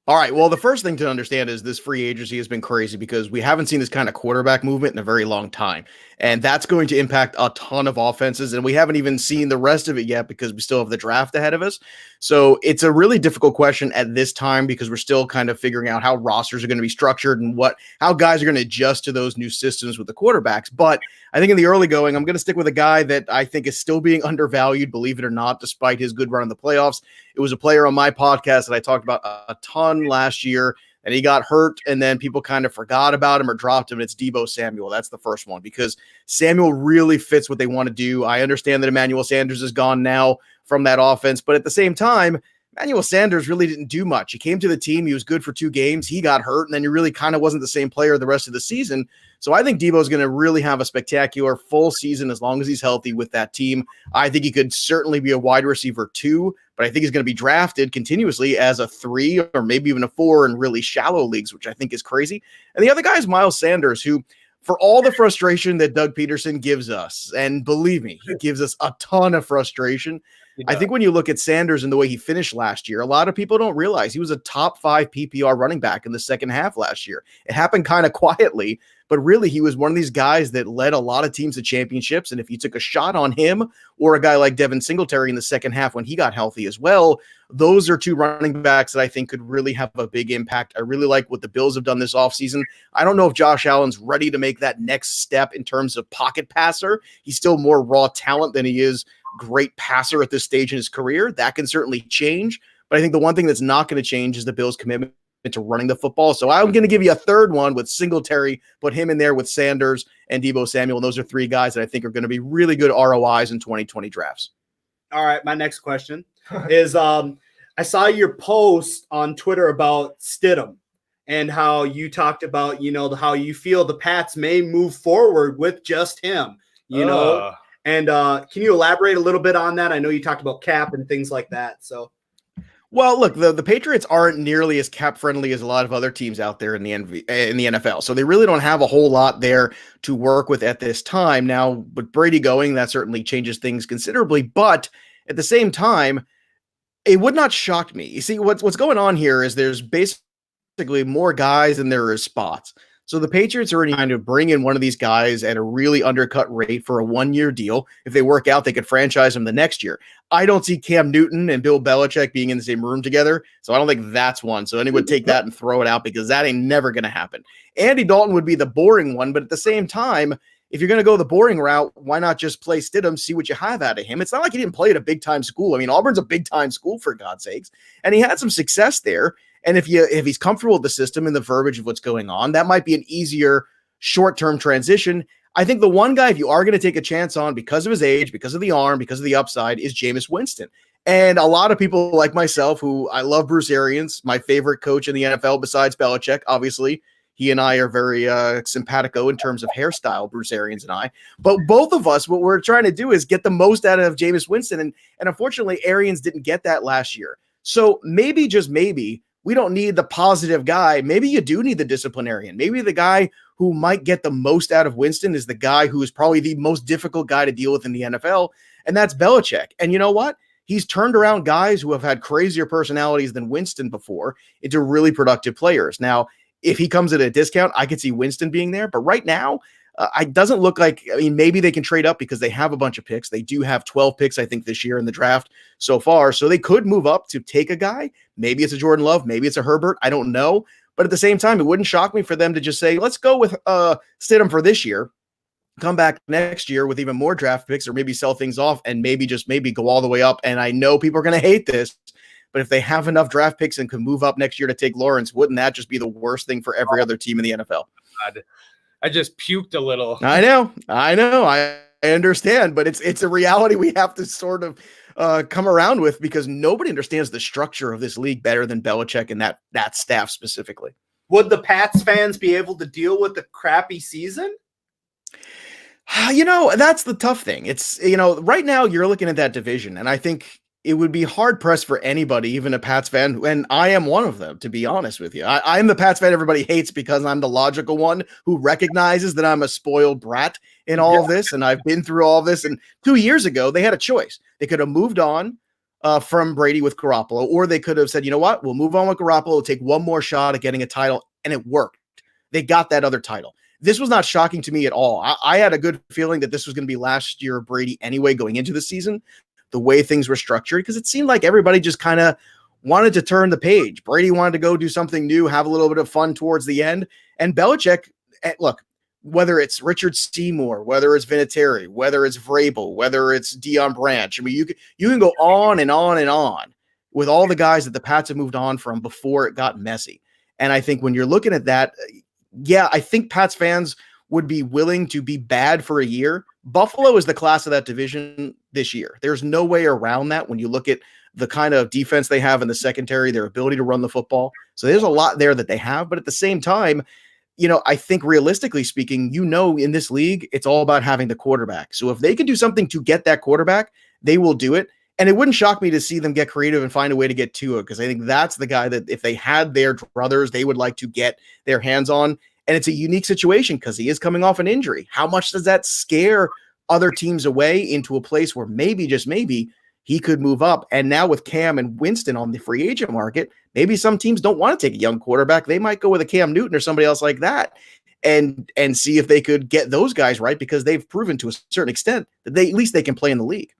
All right. Well, the first thing to understand is this free agency has been crazy because we haven't seen this kind of quarterback movement in a very long time. And that's going to impact a ton of offenses. And we haven't even seen the rest of it yet because we still have the draft ahead of us. So it's a really difficult question at this time because we're still kind of figuring out how rosters are going to be structured and how guys are going to adjust to those new systems with the quarterbacks. But I think in the early going, I'm going to stick with a guy that I think is still being undervalued, believe it or not, despite his good run in the playoffs. It was a player on my podcast that I talked about a ton last year, and he got hurt, and then people kind of forgot about him or dropped him. It's Deebo Samuel. That's the first one because Samuel really fits what they want to do. I understand that Emmanuel Sanders is gone now from that offense, but at the same time, Emmanuel Sanders really didn't do much. He came to the team. He was good for 2 games. He got hurt, and then he really kind of wasn't the same player the rest of the season. So I think Deebo is going to really have a spectacular full season as long as he's healthy with that team. I think he could certainly be a wide receiver 2, but I think he's going to be drafted continuously as a 3 or maybe even a 4 in really shallow leagues, which I think is crazy. And the other guy is Miles Sanders, who, for all the frustration that Doug Peterson gives us, and believe me, he gives us a ton of frustration. I think when you look at Sanders and the way he finished last year, a lot of people don't realize he was a top 5 PPR running back in the second half last year. It happened kind of quietly, but really he was one of these guys that led a lot of teams to championships. And if you took a shot on him or a guy like Devin Singletary in the second half when he got healthy as well, those are 2 running backs that I think could really have a big impact. I really like what the Bills have done this offseason. I don't know if Josh Allen's ready to make that next step in terms of pocket passer. He's still more raw talent than he is great passer at this stage in his career. That can certainly change. But I think the one thing that's not going to change is the Bills' commitment to running the football. So I'm going to give you a third one with Singletary, put him in there with Sanders and Deebo Samuel. And those are 3 guys that I think are going to be really good ROIs in 2020 drafts. All right. My next question is I saw your post on Twitter about Stidham and how you talked about, how you feel the Pats may move forward with just him, And can you elaborate a little bit on that? I know you talked about cap and things like that. So, well, look, the Patriots aren't nearly as cap friendly as a lot of other teams out there in the NFL. So they really don't have a whole lot there to work with at this time. Now, with Brady going, that certainly changes things considerably. But at the same time, It would not shock me. You see, what's going on here is there's basically more guys than there are spots. So the Patriots are already trying to bring in one of these guys at a really undercut rate for a 1-year deal. If they work out, they could franchise him the next year. I don't see Cam Newton and Bill Belichick being in the same room together, so I don't think that's one. So anyone would take that and throw it out because that ain't never going to happen. Andy Dalton would be the boring one, but at the same time, if you're going to go the boring route, why not just play Stidham, see what you have out of him? It's not like he didn't play at a big-time school. I mean, Auburn's a big-time school, for God's sakes, and he had some success there. And if he's comfortable with the system and the verbiage of what's going on, that might be an easier short-term transition. I think the one guy, if you are going to take a chance on because of his age, because of the arm, because of the upside, is Jameis Winston. And a lot of people like myself, who I love Bruce Arians, my favorite coach in the NFL besides Belichick, obviously. He and I are very simpatico in terms of hairstyle, Bruce Arians and I. But both of us, what we're trying to do is get the most out of Jameis Winston. And unfortunately, Arians didn't get that last year. So maybe, just maybe, we don't need the positive guy. Maybe you do need the disciplinarian. Maybe the guy who might get the most out of Winston is the guy who is probably the most difficult guy to deal with in the NFL, and that's Belichick. And you know what? He's turned around guys who have had crazier personalities than Winston before into really productive players. Now, if he comes at a discount, I could see Winston being there. But right now, it doesn't look like, I mean, maybe they can trade up because they have a bunch of picks. They do have 12 picks, I think, this year in the draft so far. So they could move up to take a guy. Maybe it's a Jordan Love. Maybe it's a Herbert. I don't know. But at the same time, it wouldn't shock me for them to just say, let's go with Stidham for this year, come back next year with even more draft picks, or maybe sell things off and maybe go all the way up. And I know people are going to hate this, but if they have enough draft picks and can move up next year to take Lawrence, wouldn't that just be the worst thing for every other team in the NFL? God, I just puked a little. I know. I understand, but it's a reality we have to sort of come around with, because nobody understands the structure of this league better than Belichick and that staff specifically. Would the Pats fans be able to deal with the crappy season? That's the tough thing. It's, right now you're looking at that division, and I think it would be hard pressed for anybody, even a Pats fan, and I am one of them, to be honest with you. I'm the Pats fan everybody hates because I'm the logical one who recognizes that I'm a spoiled brat in all of this, and I've been through all of this. And 2 years ago, they had a choice. They could have moved on from Brady with Garoppolo, or they could have said, you know what, we'll move on with Garoppolo, take one more shot at getting a title, and it worked. They got that other title. This was not shocking to me at all. I had a good feeling that this was going to be last year Brady anyway going into the season, the way things were structured, because it seemed like everybody just kind of wanted to turn the page. Brady wanted to go do something new, have a little bit of fun towards the end. And Belichick, look, whether it's Richard Seymour, whether it's Vinatieri, whether it's Vrabel, whether it's Deion Branch, I mean, you can go on and on and on with all the guys that the Pats have moved on from before it got messy. And I think when you're looking at that, yeah, I think Pats fans would be willing to be bad for a year. Buffalo is the class of that division this year. There's no way around that when you look at the kind of defense they have in the secondary, their ability to run the football. So there's a lot there that they have. But at the same time, I think realistically speaking, in this league, it's all about having the quarterback. So if they can do something to get that quarterback, they will do it. And it wouldn't shock me to see them get creative and find a way to get Tua, because I think that's the guy that if they had their druthers, they would like to get their hands on. And it's a unique situation because he is coming off an injury. How much does that scare other teams away into a place where maybe, just maybe, he could move up? And now with Cam and Winston on the free agent market, maybe some teams don't want to take a young quarterback. They might go with a Cam Newton or somebody else like that and see if they could get those guys right, because they've proven to a certain extent that at least they can play in the league.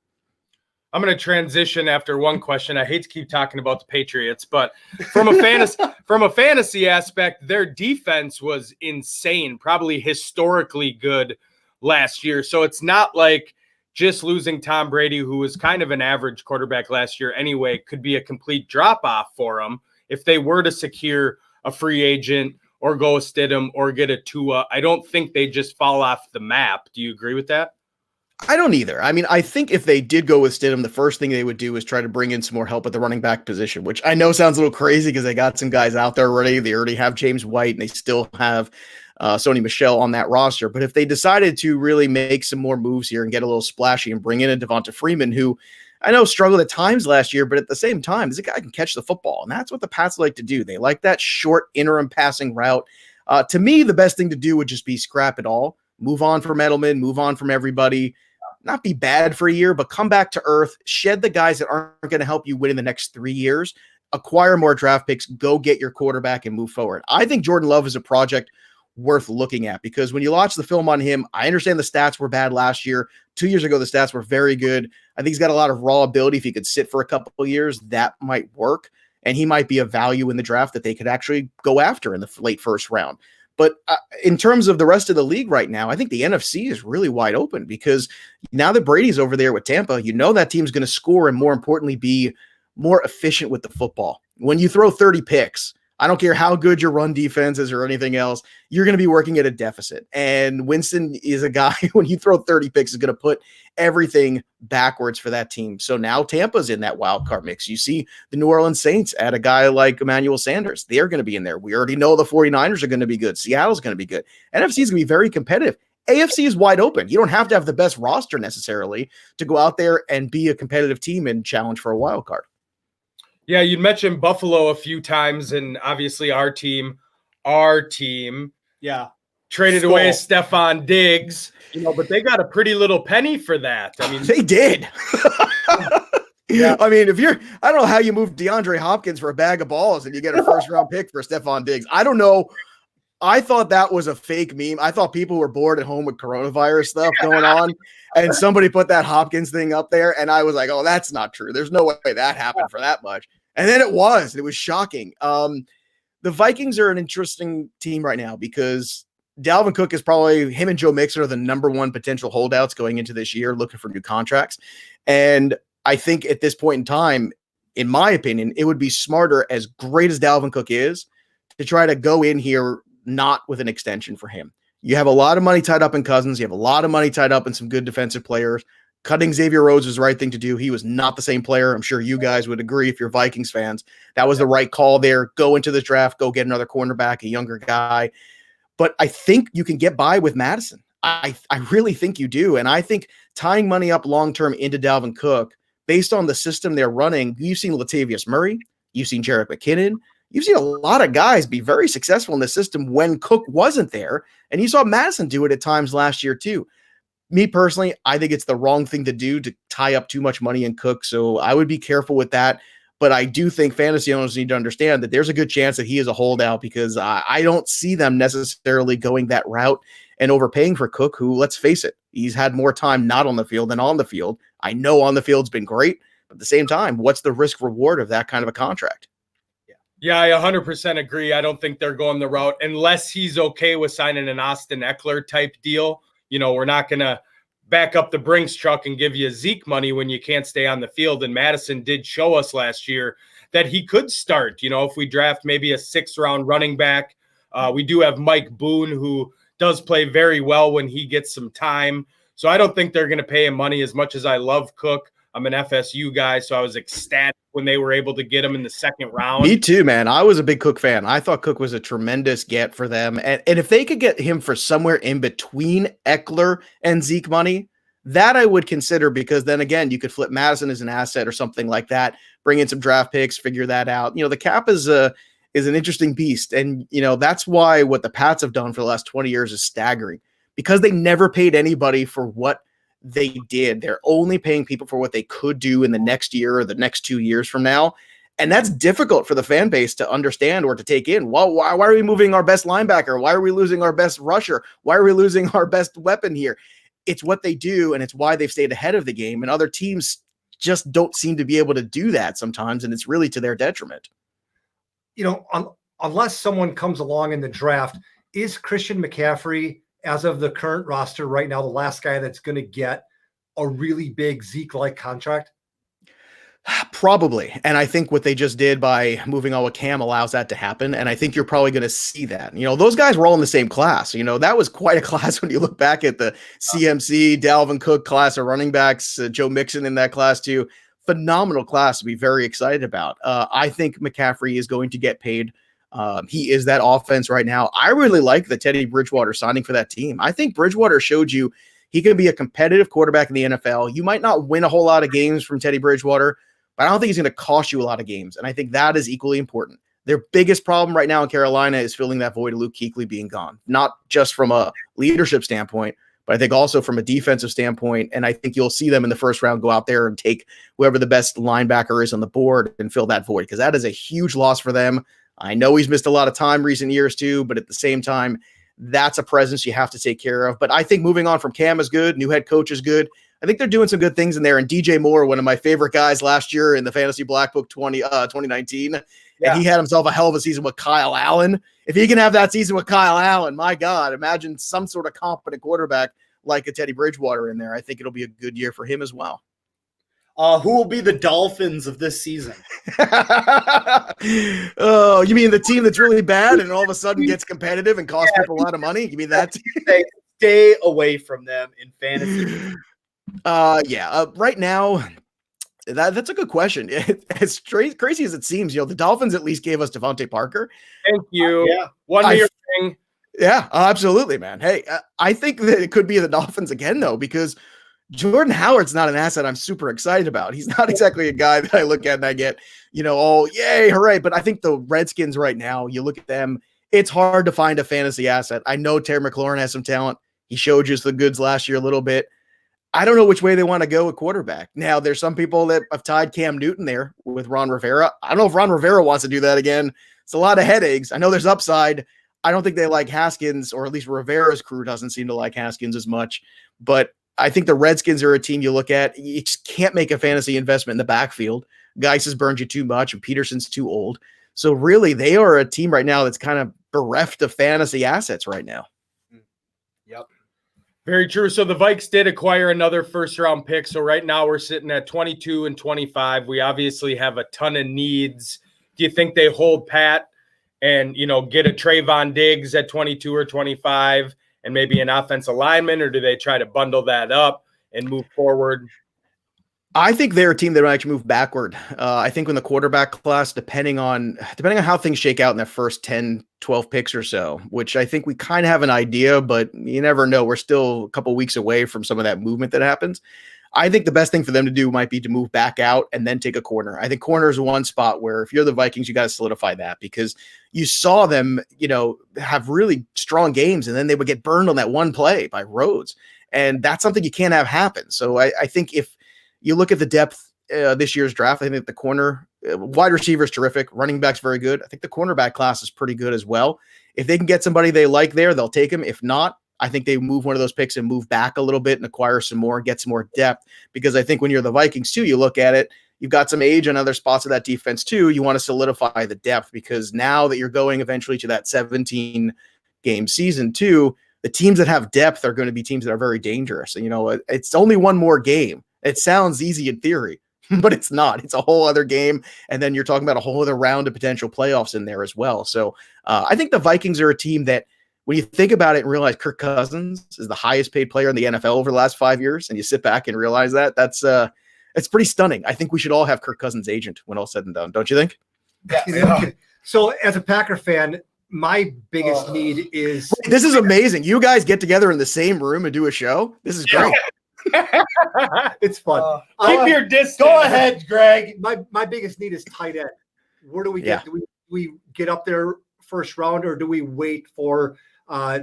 I'm going to transition after one question. I hate to keep talking about the Patriots, but from a fantasy aspect, their defense was insane, probably historically good last year. So it's not like just losing Tom Brady, who was kind of an average quarterback last year anyway, could be a complete drop-off for them. If they were to secure a free agent or go with Stidham or get a Tua, I don't think they just fall off the map. Do you agree with that? I don't either. I mean, I think if they did go with Stidham, the first thing they would do is try to bring in some more help at the running back position, which I know sounds a little crazy because they got some guys out there already. They already have James White and they still have Sony Michel on that roster. But if they decided to really make some more moves here and get a little splashy and bring in a Devonta Freeman, who I know struggled at times last year, but at the same time, this guy can catch the football. And that's what the Pats like to do. They like that short interim passing route. To me, the best thing to do would just be scrap it all. Move on from Edelman, move on from everybody. not be bad for a year, but come back to earth, shed the guys that aren't going to help you win in the next 3 years, acquire more draft picks, go get your quarterback and move forward. I think Jordan Love is a project worth looking at because when you watch the film on him, I understand the stats were bad last year. 2 years ago, the stats were very good. I think he's got a lot of raw ability. If he could sit for a couple of years, that might work. And he might be a value in the draft that they could actually go after in the late first round. But in terms of the rest of the league right now, I think the NFC is really wide open because now that Brady's over there with Tampa, you know that team's going to score and more importantly be more efficient with the football. When you throw 30 picks, I don't care how good your run defense is or anything else, you're going to be working at a deficit. And Winston is a guy, when you throw 30 picks, is going to put everything backwards for that team. So now Tampa's in that wild card mix. You see the New Orleans Saints add a guy like Emmanuel Sanders. They're going to be in there. We already know the 49ers are going to be good. Seattle's going to be good. NFC is going to be very competitive. AFC is wide open. You don't have to have the best roster necessarily to go out there and be a competitive team and challenge for a wild card. Yeah, you mentioned Buffalo a few times, and obviously our team, Yeah. traded away Stephon Diggs, but they got a pretty little penny for that. I mean, they did. Yeah. I mean, I don't know how you move DeAndre Hopkins for a bag of balls and you get a first round pick for Stephon Diggs. I don't know. I thought that was a fake meme. I thought people were bored at home with coronavirus stuff going on, and somebody put that Hopkins thing up there, and I was like, oh, that's not true. There's no way that happened for that much. And then it was shocking. The Vikings are an interesting team right now because Dalvin Cook is probably, him and Joe Mixon are the number one potential holdouts going into this year, looking for new contracts. And I think at this point in time, in my opinion, it would be smarter, as great as Dalvin Cook is, to try to go in here not with an extension for him. You have a lot of money tied up in Cousins. You have a lot of money tied up in some good defensive players. Cutting Xavier Rhodes was the right thing to do. He was not the same player. I'm sure you guys would agree if you're Vikings fans. That was the right call there. Go into the draft, go get another cornerback, a younger guy. But I think you can get by with Madison. I really think you do. And I think tying money up long-term into Dalvin Cook, based on the system they're running, you've seen Latavius Murray, you've seen Jerick McKinnon, you've seen a lot of guys be very successful in the system when Cook wasn't there. And you saw Madison do it at times last year too. Me personally, I think it's the wrong thing to do to tie up too much money in Cook. So I would be careful with that. But I do think fantasy owners need to understand that there's a good chance that he is a holdout because I don't see them necessarily going that route and overpaying for Cook, who, let's face it, he's had more time not on the field than on the field. I know on the field's been great, but at the same time, what's the risk reward of that kind of a contract? Yeah, I 100% agree. I don't think they're going the route unless he's okay with signing an Austin Eckler type deal. We're not going to back up the Brinks truck and give you Zeke money when you can't stay on the field. And Madison did show us last year that he could start, if we draft maybe a 6th-round running back. We do have Mike Boone, who does play very well when he gets some time. So I don't think they're going to pay him money as much as I love Cook. I'm an FSU guy, so I was ecstatic when they were able to get him in the 2nd round. Me too, man. I was a big Cook fan. I thought Cook was a tremendous get for them. And if they could get him for somewhere in between Eckler and Zeke money, that I would consider, because then again, you could flip Madison as an asset or something like that, bring in some draft picks, figure that out. The cap is an interesting beast. And, that's why what the Pats have done for the last 20 years is staggering, because they never paid anybody for what they did. They're only paying people for what they could do in the next year or the next 2 years from now. And that's difficult for the fan base to understand or to take in. Well, why are we moving our best linebacker? Why are we losing our best rusher? Why are we losing our best weapon here? It's what they do, and it's why they've stayed ahead of the game. And other teams just don't seem to be able to do that sometimes, and it's really to their detriment. Unless someone comes along in the draft, is Christian McCaffrey, as of the current roster right now, the last guy that's going to get a really big Zeke-like contract? Probably. And I think what they just did by moving on with Cam allows that to happen. And I think you're probably going to see that. Those guys were all in the same class. That was quite a class when you look back at the CMC, Dalvin Cook class of running backs, Joe Mixon in that class too. Phenomenal class to be very excited about. I think McCaffrey is going to get paid. He is that offense right now. I really like the Teddy Bridgewater signing for that team. I think Bridgewater showed you he can be a competitive quarterback in the NFL. You might not win a whole lot of games from Teddy Bridgewater, but I don't think he's going to cost you a lot of games. And I think that is equally important. Their biggest problem right now in Carolina is filling that void of Luke Kuechly being gone, not just from a leadership standpoint, but I think also from a defensive standpoint, and I think you'll see them in the first round go out there and take whoever the best linebacker is on the board and fill that void, because that is a huge loss for them. I know he's missed a lot of time recent years too, but at the same time, that's a presence you have to take care of. But I think moving on from Cam is good. New head coach is good. I think they're doing some good things in there. And DJ Moore, one of my favorite guys last year in the Fantasy Black Book 2019, and he had himself a hell of a season with Kyle Allen. If he can have that season with Kyle Allen, my God, imagine some sort of competent quarterback like a Teddy Bridgewater in there. I think it'll be a good year for him as well. Who will be the Dolphins of this season? Oh, you mean the team that's really bad and all of a sudden gets competitive and costs people a lot of money? You mean that? Stay away from them in fantasy. Right now, that's a good question. As crazy as it seems, the Dolphins at least gave us Devontae Parker. Thank you. Yeah. One year thing. Yeah, absolutely, man. Hey, I think that it could be the Dolphins again, though, because Jordan Howard's not an asset I'm super excited about. He's not exactly a guy that I look at and I get, oh, yay, hooray. But I think the Redskins right now, you look at them, it's hard to find a fantasy asset. I know Terry McLaurin has some talent. He showed you the goods last year a little bit. I don't know which way they want to go with quarterback. Now, there's some people that have tied Cam Newton there with Ron Rivera. I don't know if Ron Rivera wants to do that again. It's a lot of headaches. I know there's upside. I don't think they like Haskins, or at least Rivera's crew doesn't seem to like Haskins as much. But I think the Redskins are a team you look at. You just can't make a fantasy investment in the backfield. Geis has burned you too much, and Peterson's too old. So really, they are a team right now that's kind of bereft of fantasy assets right now. Yep. Very true. So the Vikes did acquire another first-round pick. So right now we're sitting at 22 and 25. We obviously have a ton of needs. Do you think they hold pat and, get a Trayvon Diggs at 22 or 25 and maybe an offensive lineman, or do they try to bundle that up and move forward? I think they're a team that will actually move backward. I think when the quarterback class, depending on how things shake out in the first 10, 12 picks or so, which I think we kind of have an idea, but you never know. We're still a couple weeks away from some of that movement that happens. I think the best thing for them to do might be to move back out and then take a corner. I think corner is one spot where if you're the Vikings, you got to solidify that, because you saw them, have really strong games and then they would get burned on that one play by Rhodes. And that's something you can't have happen. So I think if you look at the depth this year's draft, I think the corner, wide receiver is terrific. Running back's very good. I think the cornerback class is pretty good as well. If they can get somebody they like there, they'll take him. If not, I think they move one of those picks and move back a little bit and acquire some more, get some more depth. Because I think when you're the Vikings too, you look at it, you've got some age on other spots of that defense too. You want to solidify the depth, because now that you're going eventually to that 17-game season too, the teams that have depth are going to be teams that are very dangerous. And, it's only one more game. It sounds easy in theory, but it's not. It's a whole other game. And then you're talking about a whole other round of potential playoffs in there as well. So I think the Vikings are a team that, when you think about it and realize Kirk Cousins is the highest paid player in the NFL over the last 5 years, and you sit back and realize that, it's pretty stunning. I think we should all have Kirk Cousins' agent when all said and done. Don't you think? Yeah. So as a Packer fan, my biggest need is – This is amazing. You guys get together in the same room and do a show? This is great. It's fun. Keep your distance. Go ahead, Greg. My biggest need is tight end. Where do we get? Yeah. Do we get up there first round, or do we wait for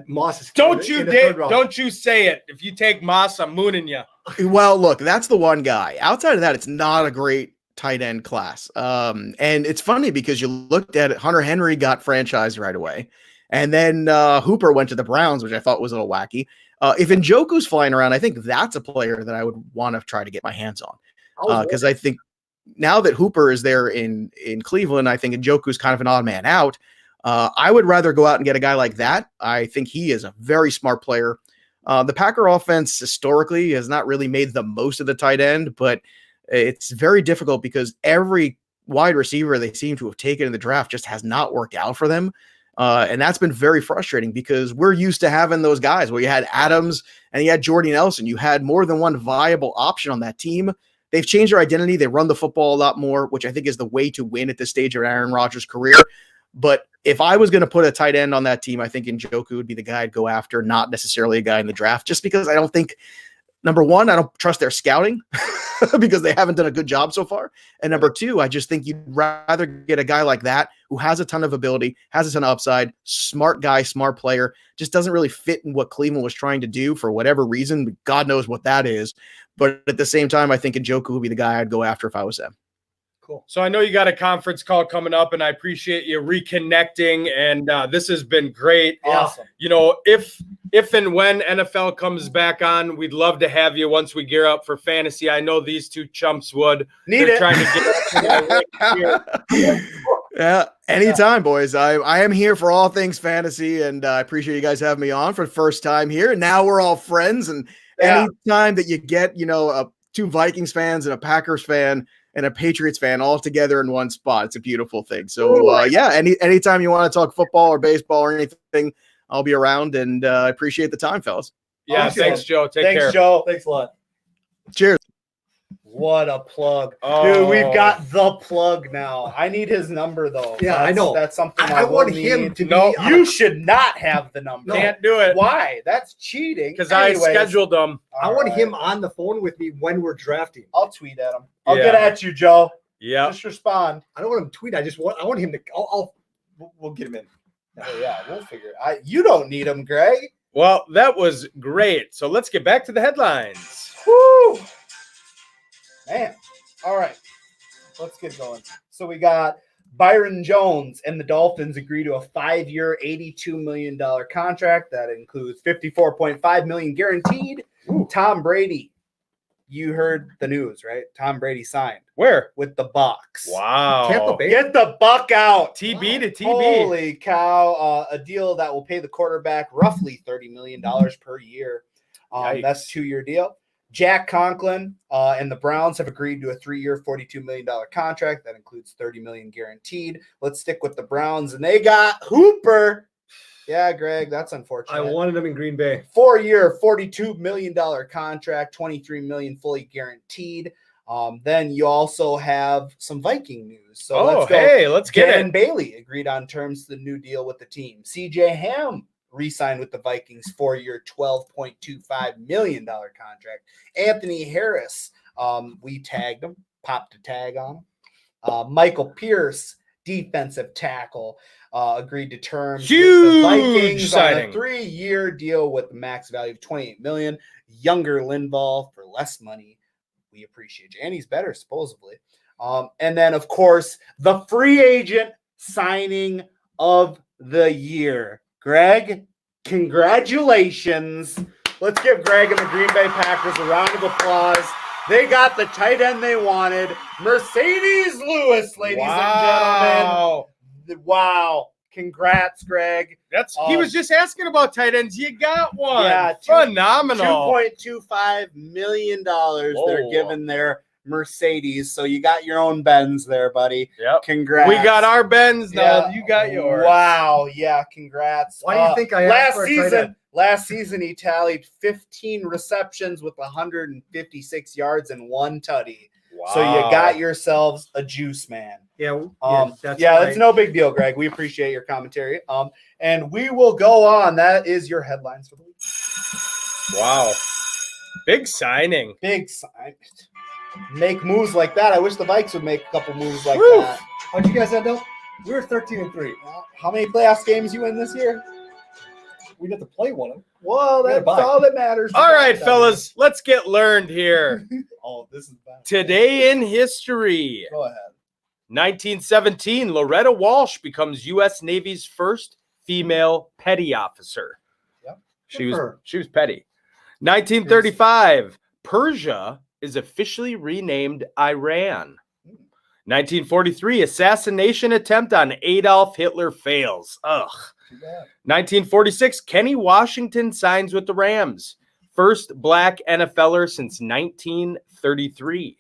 Moss? Don't you say it. If you take Moss, I'm mooning you. Well, look, that's the one guy. Outside of that, it's not a great tight end class. And it's funny because you looked at it, Hunter Henry got franchised right away. And then Hooper went to the Browns, which I thought was a little wacky. If Njoku's flying around, I think that's a player that I would want to try to get my hands on. Because I think now that Hooper is there in Cleveland, I think Njoku's kind of an odd man out. I would rather go out and get a guy like that. I think he is a very smart player. The Packer offense historically has not really made the most of the tight end, but it's very difficult because every wide receiver they seem to have taken in the draft just has not worked out for them. And that's been very frustrating because we're used to having those guys where you had Adams and you had Jordy Nelson. You had more than one viable option on that team. They've changed their identity. They run the football a lot more, which I think is the way to win at this stage of Aaron Rodgers' career. But if I was going to put a tight end on that team, I think Njoku would be the guy I'd go after, not necessarily a guy in the draft, just because I don't think number one, I don't trust their scouting because they haven't done a good job so far. And number two, I just think you'd rather get a guy like that who has a ton of ability, has a ton of upside, smart guy, smart player, just doesn't really fit in what Cleveland was trying to do for whatever reason. God knows what that is. But at the same time, I think Njoku would be the guy I'd go after if I was them. Cool. So I know you got a conference call coming up, and I appreciate you reconnecting. And this has been great. Awesome. You know, if and when NFL comes back on, we'd love to have you once we gear up for fantasy. I know these two chumps would. Need it. Trying to get Yeah, anytime, boys. I am here for all things fantasy, and I appreciate you guys having me on for the first time here. Now we're all friends, and anytime that you get, two Vikings fans and a Packers fan and a Patriots fan all together in one spot, it's a beautiful thing. So, anytime you want to talk football or baseball or anything, I'll be around, and I appreciate the time, fellas. Yeah, thanks, Joe. Take care. Thanks, Joe. Thanks a lot. Cheers. What a plug. Oh. Dude, we've got the plug now. I need his number, though. Yeah, I know. That's something I will want need. him to No, be. You should not have the number. Can't do it Why? That's cheating. because I Anyways, scheduled them. I want all him right. on the phone with me when we're drafting. I'll tweet at him. I'll Yeah. get at you, Joe. Yeah. Just respond. I don't want him to tweet. I want him to. We'll get him in. Oh, yeah, we'll figure it. You don't need him, Greg. Well, that was great. So let's get back to the headlines. Woo! Man. All right. Let's get going. So we got Byron Jones and the Dolphins agree to a 5-year, $82 million contract that includes $54.5 million guaranteed. Tom Brady. You heard the news, right? Tom Brady signed Where? with the Bucks. Wow. Tampa Bay. Get the buck out. TB to TB. Holy cow. A deal that will pay the quarterback roughly $30 million per year. Yikes. That's a 2-year deal. Jack Conklin and the Browns have agreed to a 3-year, $42 million contract that includes $30 million guaranteed. Let's stick with the Browns, and they got Hooper. Yeah, Greg, that's unfortunate. I wanted him in Green Bay. 4-year, $42 million contract, $23 million fully guaranteed. Then you also have some Viking news. So let's go. Let's get Dan it. Bailey agreed on terms to the new deal with the team. CJ Ham re-signed with the Vikings, 4-year, $12.25 million contract. Anthony Harris, we tagged him, popped a tag on him. Michael Pierce, defensive tackle, agreed to terms with the Huge Vikings signing. on a 3-year deal with the max value of $28 million. Younger Linval for less money. We appreciate you. And he's better, supposedly. And then, of course, the free agent signing of the year. Greg, congratulations. Let's give Greg and the Green Bay Packers a round of applause. They got the tight end they wanted. Mercedes Lewis, ladies and gentlemen. Wow. Congrats, Greg. He was just asking about tight ends. You got one. Yeah, phenomenal. $2.25 million they're giving their Mercedes. So you got your own Benz there, buddy. Yep. Congrats. We got our Benz now. Yeah. You got yours. Wow. Yeah, congrats. Why do you think I asked for a tight end? Last season, he tallied 15 receptions with 156 yards and 1 tutty. Wow. So you got yourselves a juice man. Yeah, That's no big deal, Greg. We appreciate your commentary. And we will go on. That is your headlines for the week. Wow. Big signing. Big sign. Make moves like that. I wish the Vikes would make a couple moves like Woo. that. How'd you guys end up? We were 13-3. How many playoffs games you win this year? We'd have to play one of them. Well, We had a that's bye. all that matters. All right, fellas, let's get learned here. Oh, this is bad. Today in history, Go ahead. 1917, Loretta Walsh becomes U.S. Navy's first female petty officer. Yep. She Good was for her. she was petty. 1935, Persia is officially renamed Iran. 1943, assassination attempt on Adolf Hitler fails. Ugh. Too bad. 1946, Kenny Washington signs with the Rams. First black NFLer since 1933.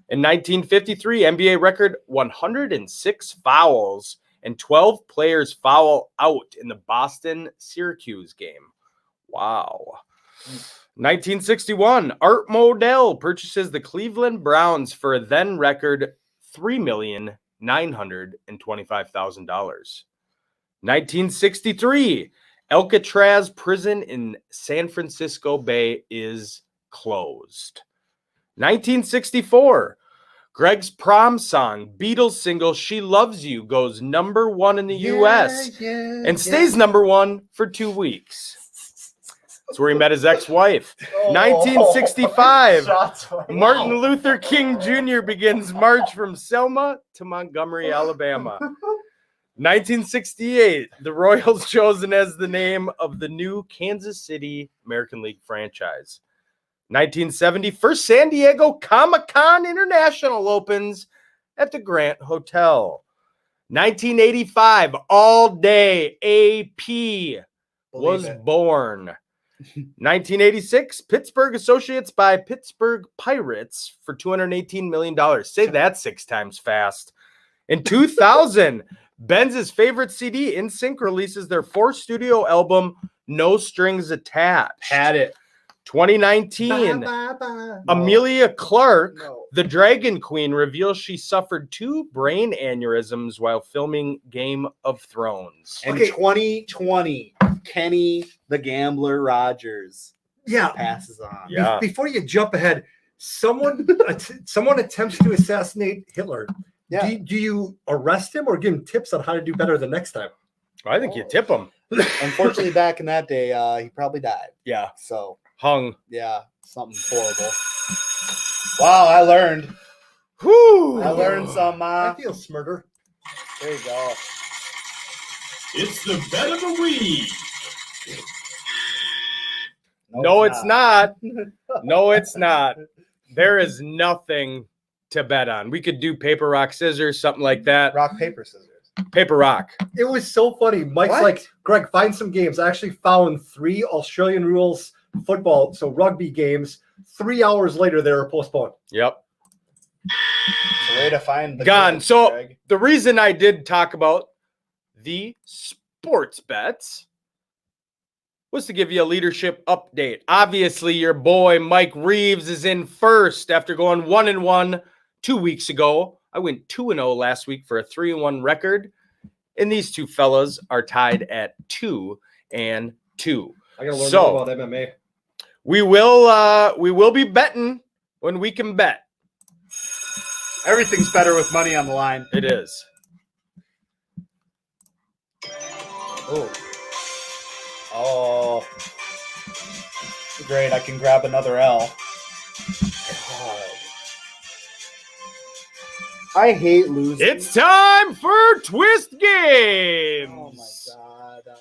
In 1953, NBA record 106 fouls and 12 players foul out in the Boston-Syracuse game. Wow. 1961, Art Modell purchases the Cleveland Browns for a then record $3,925,000. 1963, Alcatraz prison in San Francisco Bay is closed. 1964, Greg's prom song, Beatles single She Loves You, goes number 1 in the U.S. and stays number 1 for 2 weeks. That's where he met his ex-wife. 1965, Martin Luther King Jr. begins march from Selma to Montgomery, Alabama. 1968, the Royals chosen as the name of the new Kansas City American League franchise. 1970, first San Diego Comic-Con International opens at the Grant Hotel. 1985, All Day AP was born. 1986, Pittsburgh Associates buy Pittsburgh Pirates for $218 million. Say that 6 times fast. In 2000, Benz's favorite CD, NSYNC, releases their 4th studio album, No Strings Attached. Had it. 2019, Amelia Clark, the Dragon Queen, reveals she suffered 2 brain aneurysms while filming Game of Thrones. And 2020, Kenny the Gambler Rogers passes on. Yeah. Before you jump ahead, someone attempts to assassinate Hitler. Yeah. Do you arrest him or give him tips on how to do better the next time? I think you tip him. Unfortunately, back in that day, he probably died. Yeah. So, Hung. yeah, something horrible. Wow, I learned. Whew. I learned some. I feel smarter. There you go. It's the bet of the week. No, it's not. No, it's not. There is nothing to bet on. We could do paper, rock, scissors, something like that. Rock, paper, scissors. Paper, rock. It was so funny. Mike's like, Greg, find some games. I actually found 3 Australian rules football, so rugby games. 3 hours later, they were postponed. Yep. It's a way to find the Gone. goods, So Greg. the reason I did talk about the sports bets was to give you a leadership update. Obviously, your boy Mike Reeves is in first after going 1-1 2 weeks ago. I went 2-0 last week for a 3-1 record. And these two fellas are tied at 2-2. I gotta learn So, more about MMA. We will be betting when we can bet. Everything's better with money on the line. It is. Oh. Great, I can grab another L. God. I hate losing. It's time for Twist Games. Oh my god.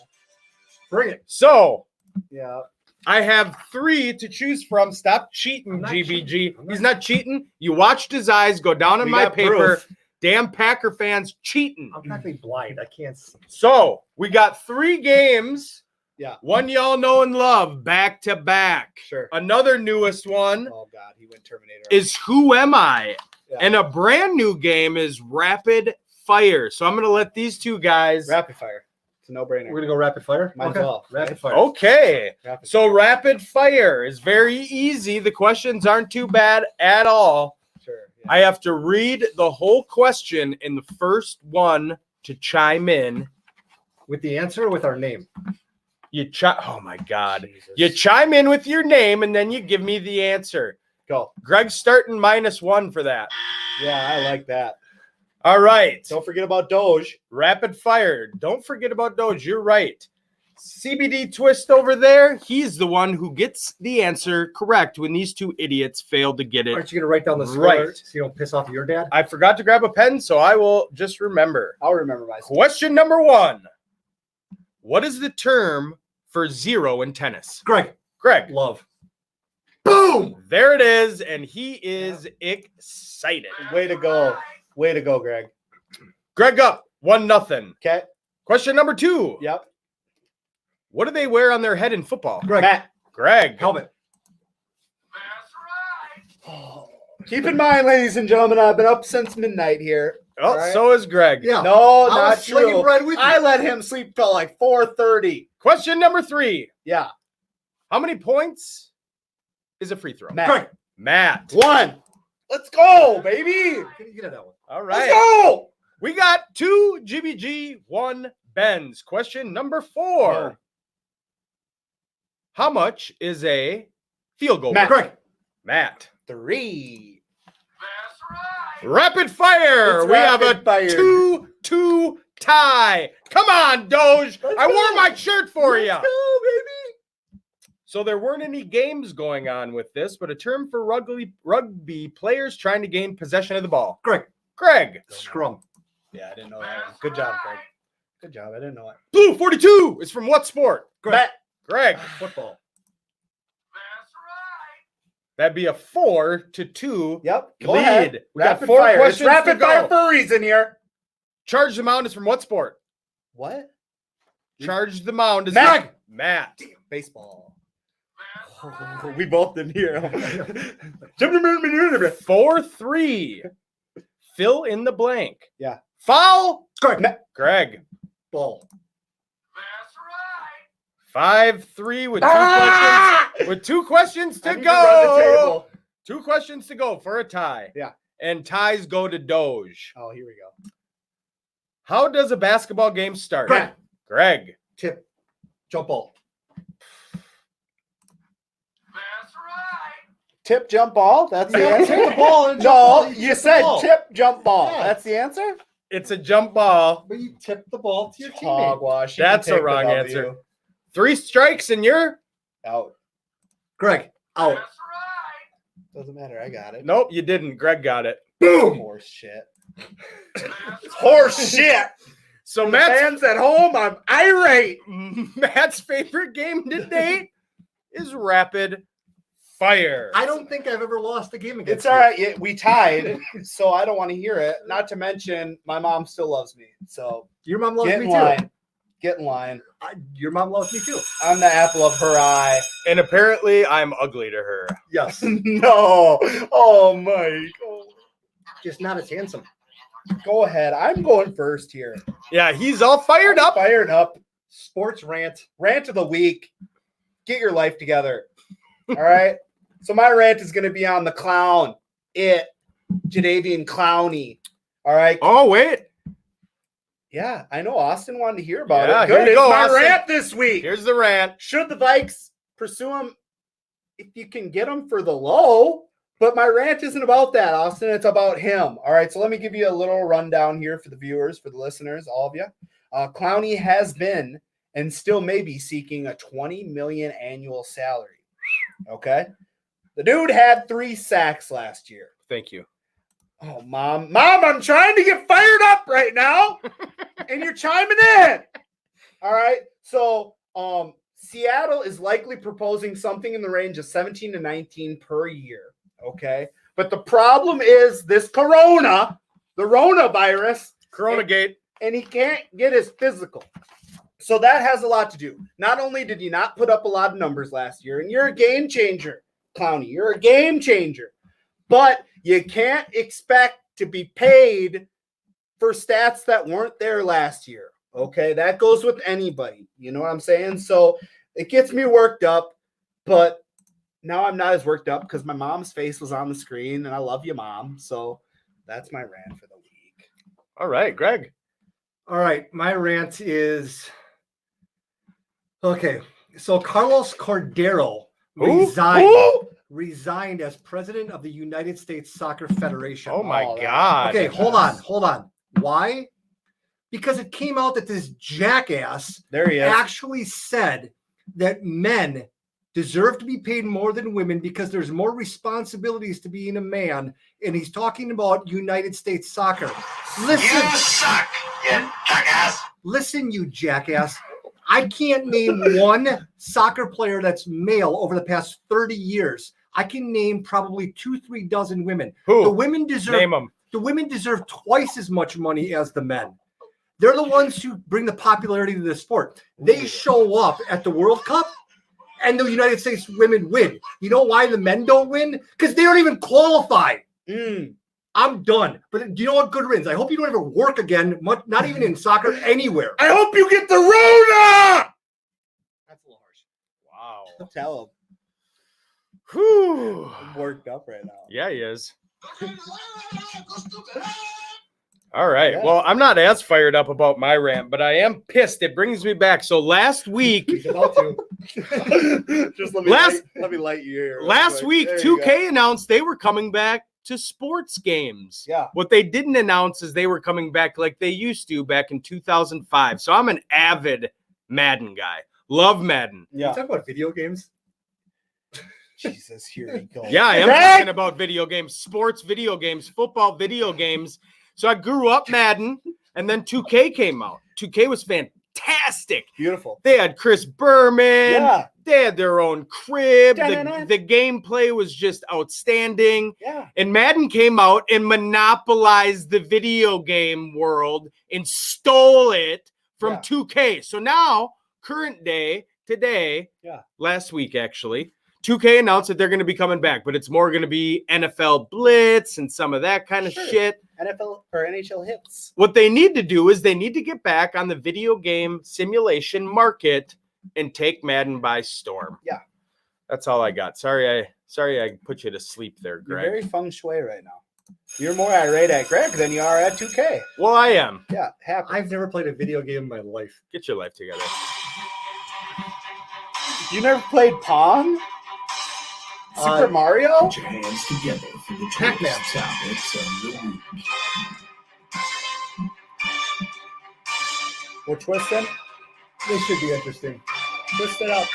Bring it. So, Yeah. I have 3 to choose from. Stop cheating, not GBG. cheating. He's not cheating. You watched his eyes go down in We my got paper. proof. Damn Packer fans cheating. I'm practically blind. I can't see. So, we got 3 games. Yeah. One y'all know and love, back to back. Sure. Another newest one Oh god, he went Terminator. is Who Am I? Yeah. And a brand new game is Rapid Fire. So I'm going to let these two guys. Rapid fire. It's a no-brainer. We're gonna go rapid fire. Might as well, Rapid right? fire. Okay. Rapid So fire. Rapid Fire is very easy. The questions aren't too bad at all. Sure. Yeah. I have to read the whole question, and the first one to chime in. With the answer or with our name? Oh my God. Jesus. You chime in with your name, and then you give me the answer. Go. Greg's starting -1 for that. Yeah, I like that. All right. Don't forget about Doge. Rapid fire. Don't forget about Doge. You're right. CBD Twist over there, he's the one who gets the answer correct when these two idiots failed to get it. Aren't you gonna write down the score Right. so you don't piss off your dad? I forgot to grab a pen, so I will just remember. I'll remember my Question number 1. What is the term for 0 in tennis? Greg, Greg. love. Boom! There it is, and he is excited. Way to go. Way to go, Greg. Greg up, 1-0. Okay. Question number 2. Yep. What do they wear on their head in football? Greg, Matt. Greg. helmet. Keep in mind, ladies and gentlemen, I've been up since midnight here. Oh, All right. so is Greg. Yeah. No, I not was slinging true. bread with you. I let him sleep till like 4:30. Question number 3. Yeah. How many points is a free throw? Matt. Greg, Matt. 1. Let's go, baby. get that one. All Let's right. go. We got 2 GBG, 1 Benz. Question number 4. Oh. How much is a field goal? Matt. worth? Greg, Matt. 3. Rapid fire. It's We have a rapid fire. 2-2 tie. Come on, Doge. I wore my shirt for you. Let's go, baby. So there weren't any games going on with this, but a term for rugby players trying to gain possession of the ball. Greg. Scrum. Yeah, I didn't know that one. Good job, Greg. Good job. I didn't know it. Blue 42 is from what sport? Matt. Greg. Football. That'd be a 4-2. Yep. Go Lead. ahead. We got Rapid 4 fire. questions It's rapid to go. fire for a reason here. Charge the Mound is from what sport? What? Charge the Mound is Matt. Matt. Baseball. We both didn't hear. 4-3. Fill in the blank. Yeah. Foul. Greg. Ball. 5-3 with 2 questions. With 2 questions to I need to run the go. table. 2 questions to go for a tie. Yeah. And ties go to Doge. Oh, here we go. How does a basketball game start? Greg. Tip. Jump ball. Tip, jump ball. That's the answer. Take the ball and jump No, ball. you tip the said ball. tip, jump ball. Yeah. That's the answer? It's a jump ball. But you tip the ball to your teammate. Hogwash. You That's can a take the wrong W. answer. 3 strikes and you're Out. Greg. Out. Doesn't matter. I got it. Nope, you didn't. Greg got it. Boom. Horse shit. Horse shit. So The Matt's fans at home, I'm irate. Matt's favorite game to date is rapid fire. I don't think I've ever lost a game against It's all right. Yeah, we tied, so I don't want to hear it. Not to mention, my mom still loves me. So Your mom loves get me in too. line. Get in line. Your mom loves me too. I'm the apple of her eye. And apparently I'm ugly to her. Yes. No. Oh, Mike. Oh. Just not as handsome. Go ahead. I'm going first here. Yeah, he's all fired up. Fired up. Sports rant. Rant of the week. Get your life together. All right. So my rant is going to be on the clown. Jadavian Clowney. All right. Oh, wait. Yeah, I know Austin wanted to hear about Yeah, it. here Good. you It's go, my Austin. rant this week. Here's the rant. Should the Vikes pursue him if you can get him for the low? But my rant isn't about that, Austin. It's about him. All right, so let me give you a little rundown here for the viewers, for the listeners, all of you. Clowney has been and still may be seeking a $20 million annual salary. Okay? The dude had 3 sacks last year. Thank you. Oh, Mom, I'm trying to get fired up right now, and you're chiming in. All right, so Seattle is likely proposing something in the range of 17 to 19 per year, okay? But the problem is this the coronavirus, Coronagate. and he can't get his physical. So that has a lot to do. Not only did he not put up a lot of numbers last year, and you're a game changer, Clowney, you're a game changer, but you can't expect to be paid for stats that weren't there last year. Okay, that goes with anybody. You know what I'm saying? So it gets me worked up, but now I'm not as worked up because my mom's face was on the screen, and I love you, Mom. So that's my rant for the week. All right, Greg. All right. My rant is okay. So Carlos Cordero resigned as president of the United States Soccer Federation. Oh my Oh, God. Okay, hold on. Why? Because it came out that this jackass There he is. actually said that men deserve to be paid more than women because there's more responsibilities to being a man. And he's talking about United States soccer. Listen, You suck, you jackass. listen, you jackass. I can't name one soccer player that's male over the past 30 years. I can name probably 2-3 dozen women. Who? The women deserve Name them. the women deserve twice as much money as the men. They're the ones who bring the popularity to the sport. They show up at the World Cup and the United States women win. You know why the men don't win? Because they don't even qualify. I'm done. But do you know what? Good riddance. I hope you don't ever work again, not even in soccer, anywhere. I hope you get the Rona. That's a little harsh. Wow. Tell him. Whew. I'm worked up right now. Yeah, he is. All right. Yeah. Well, I'm not as fired up about my rant, but I am pissed. It brings me back. So last week, He's about to. Just let me light you here. real last quick. week, There you 2K announced they were coming back to sports games. Yeah. What they didn't announce is they were coming back like they used to back in 2005. So I'm an avid Madden guy. Love Madden. You Yeah. talk about video games. Jesus, here we go. Yeah, I am Greg! talking about video games, sports video games, football video games. So I grew up Madden, and then 2K came out. 2K was fantastic. Beautiful. They had Chris Berman. Yeah. They had their own crib. Dun-dun-dun. The gameplay was just outstanding. Yeah. And Madden came out and monopolized the video game world and stole it from Yeah. 2K. So now, current day, today, Yeah. last week actually, 2K announced that they're going to be coming back, but it's more going to be NFL Blitz and some of that kind of Sure. shit. NFL or NHL hits. What they need to do is they need to get back on the video game simulation market and take Madden by storm. Yeah. That's all I got. Sorry I put you to sleep there, You're Greg. very feng shui right now. You're more irate at Greg than you are at 2K. Well, I am. Yeah, happy. I've never played a video game in my life. Get your life together. You never played Pong? Super Mario? Put your hands together for the Pac-Man. twist topics of the week. We're twisting. This should be interesting. Twist it up.